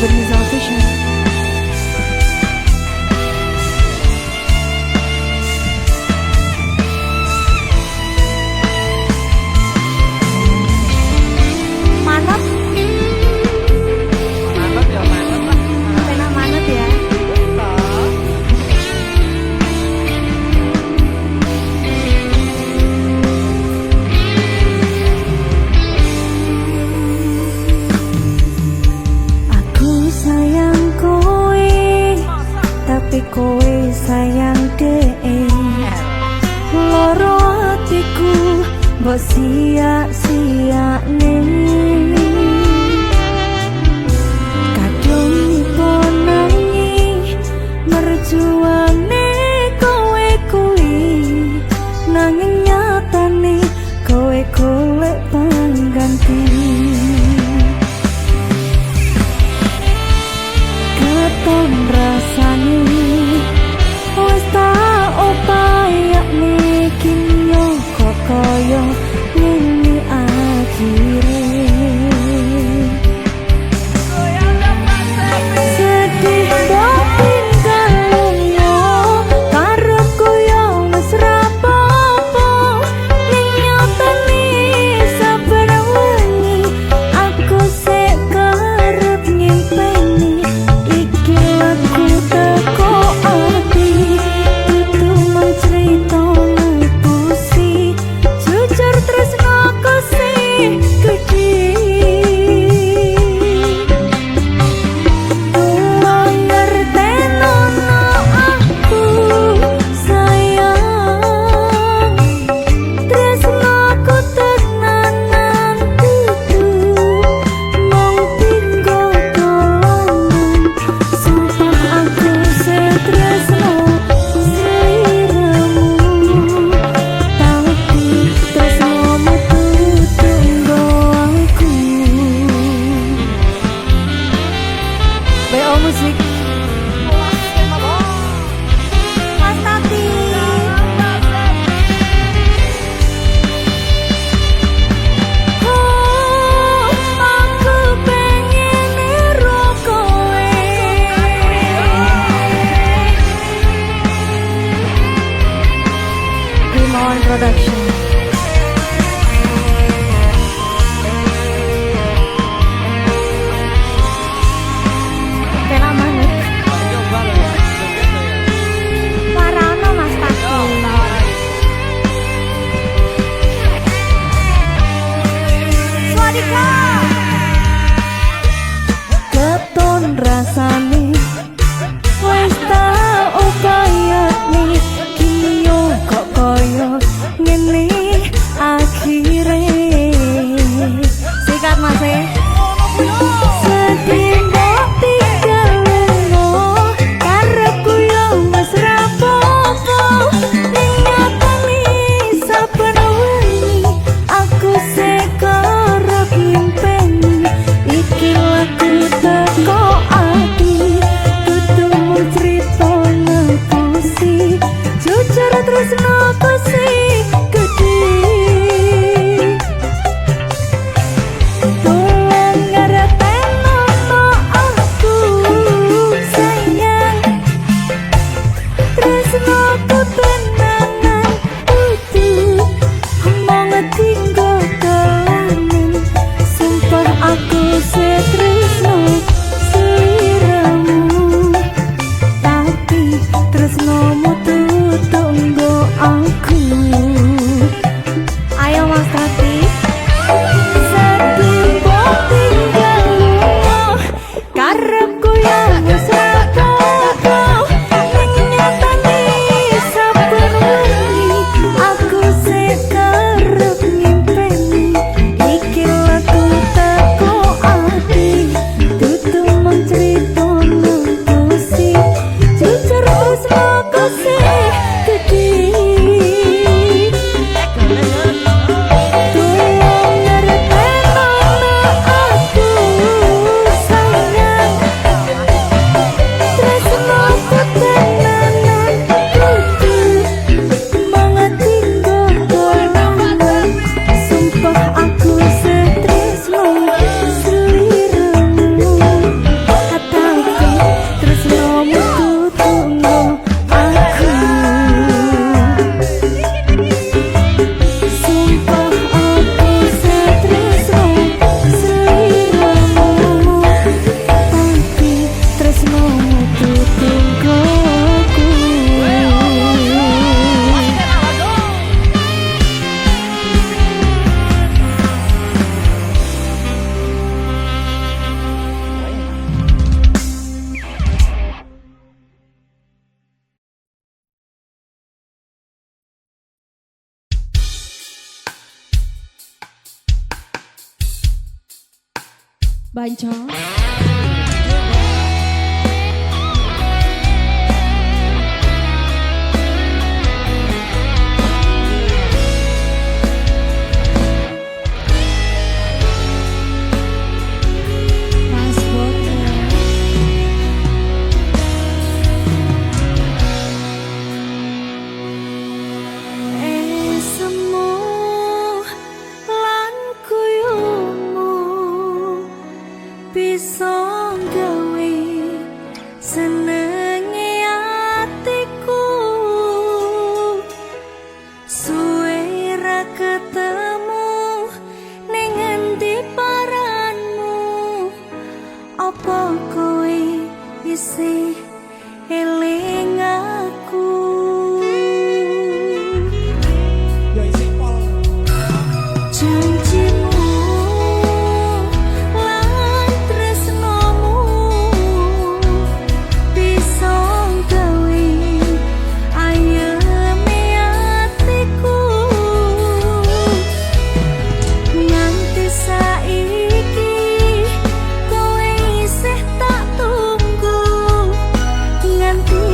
S1: Berniza Official. Manut.
S2: Manut ya, manut lah.
S1: Pena manut ya. Aku sayang kowe, tapi kowe sayang dee. Loro hatiku mbok sia-siane. Kadung nangis merjuane kowe kuwi, nanging nyatane kowe golek pengganti. Keton rasane wis tak upayane kinyo kok kaya ngene akhire. Sedih mbok tinggal lunga, karepku yo wis ra apa-apa. Ning nyatane saben wengi aku sik kerep nyimpeni. Iki lagu teko ati, dudu mung crita puisi. Jujur tresnaku sing gedhe. BO Musik Mas Tati. Oh, aku pengen niru kowe. Rimon Production. Pena manut. Warana Mas Tati. Swadika. Keton rasane wis tak upayane kinyo kok kaya ngene akhire. Sikat Mas e. Sedih mbok tinggal lunga, karepku yo wis ra apa-apa. Ning nyatane saben wengi aku sik kerep nyimpeni. Iki lagu teko ati, Banco. Mas Bote. Semu lan kuyumu bisa gawe senenge atiku suwe ra ketemu ning endi paranmu apa kowe isih eling aku janjimu lan tresnomu bisa gawe ayeme atiku nganti saiki kowe isih tak tunggu nganti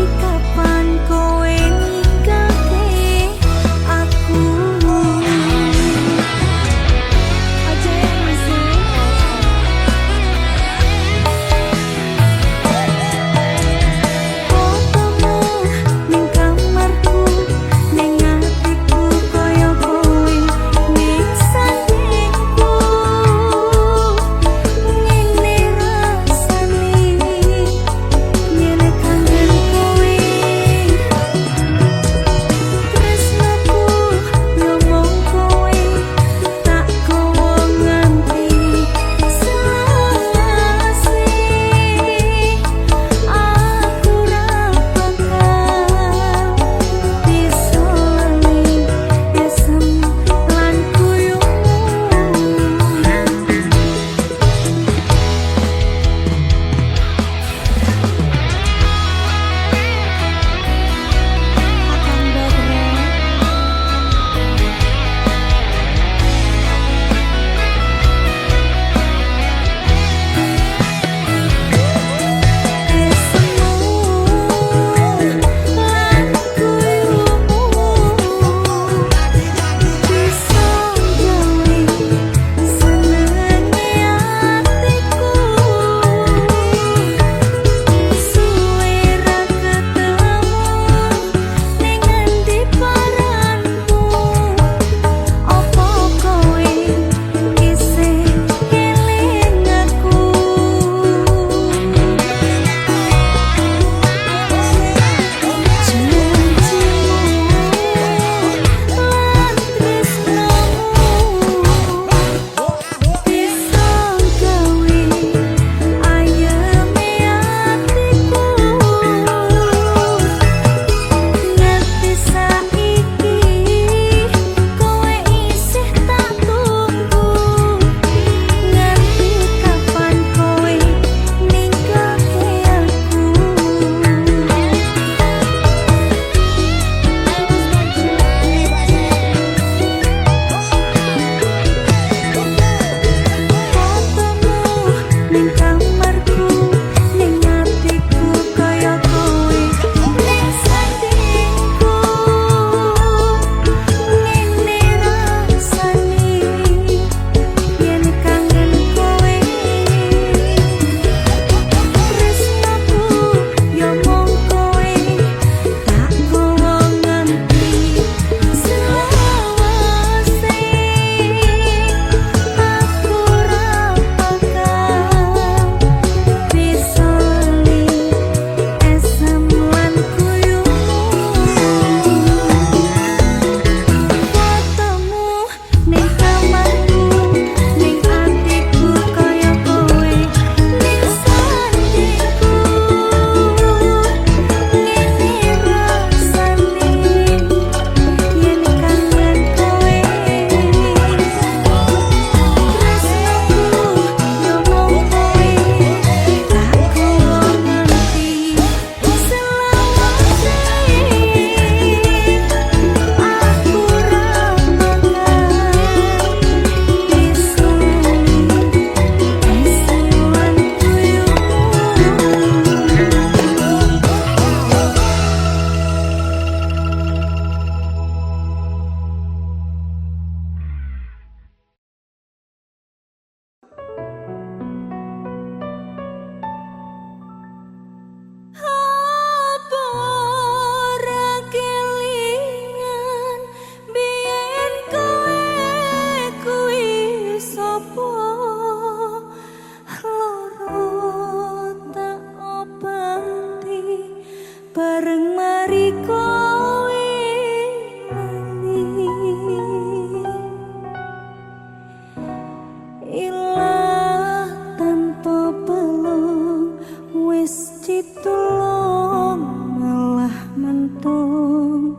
S1: wis ditulung malah mentung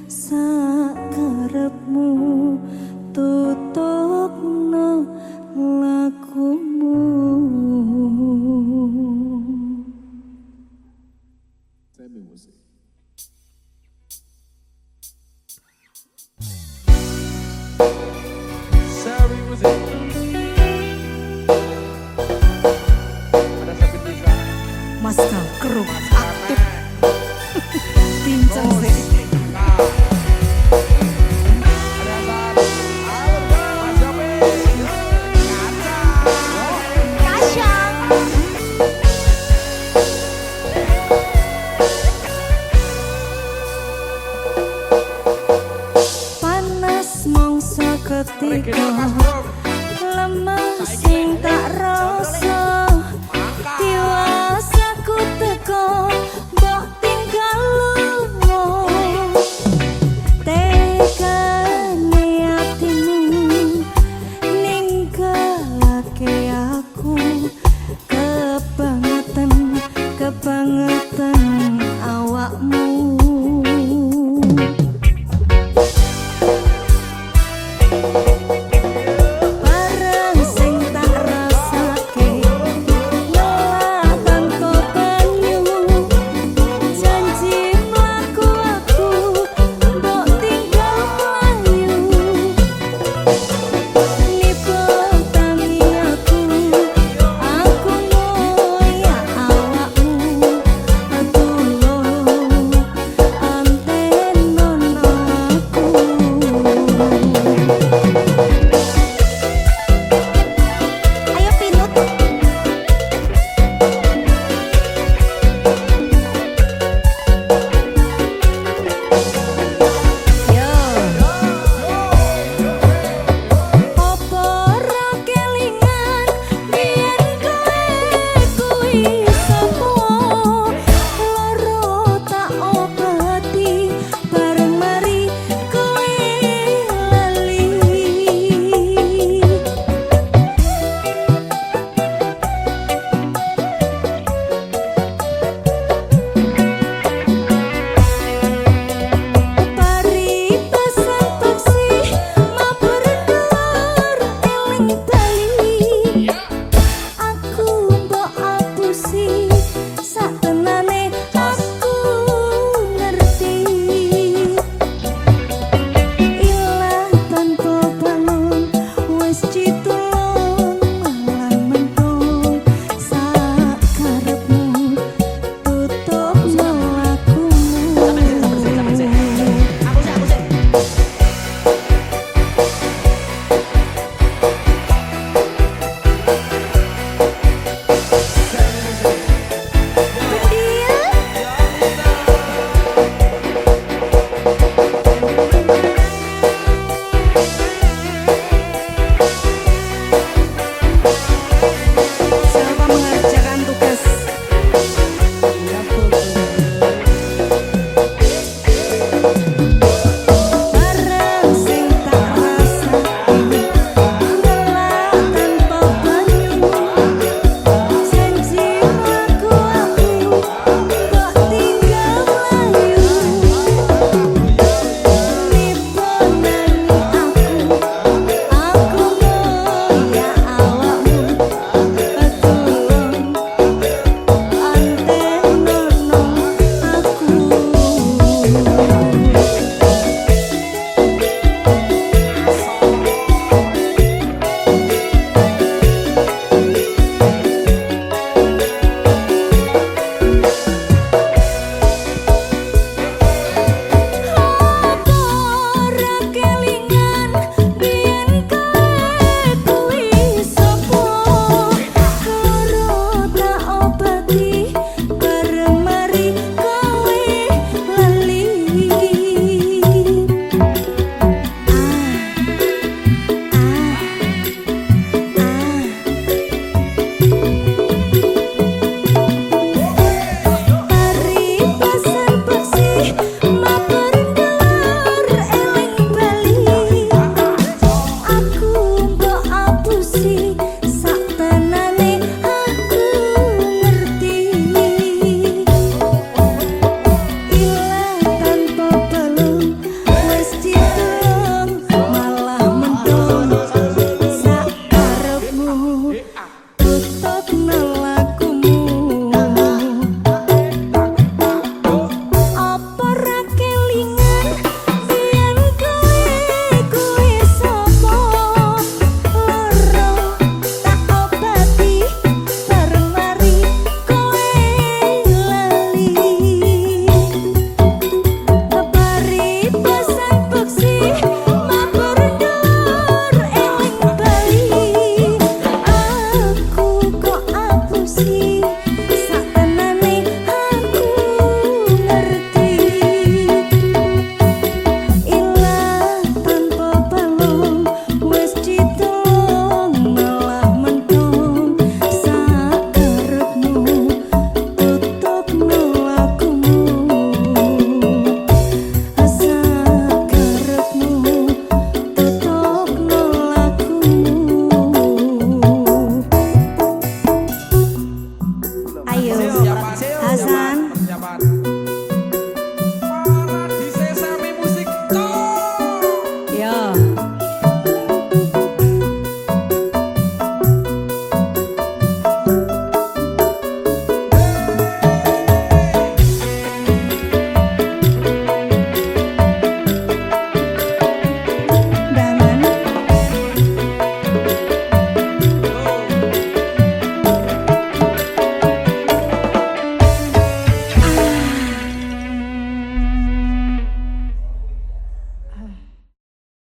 S1: sakarepmu tutupno lakumu.
S3: Sammy musik. Sammy musik.
S1: Maskal Keruk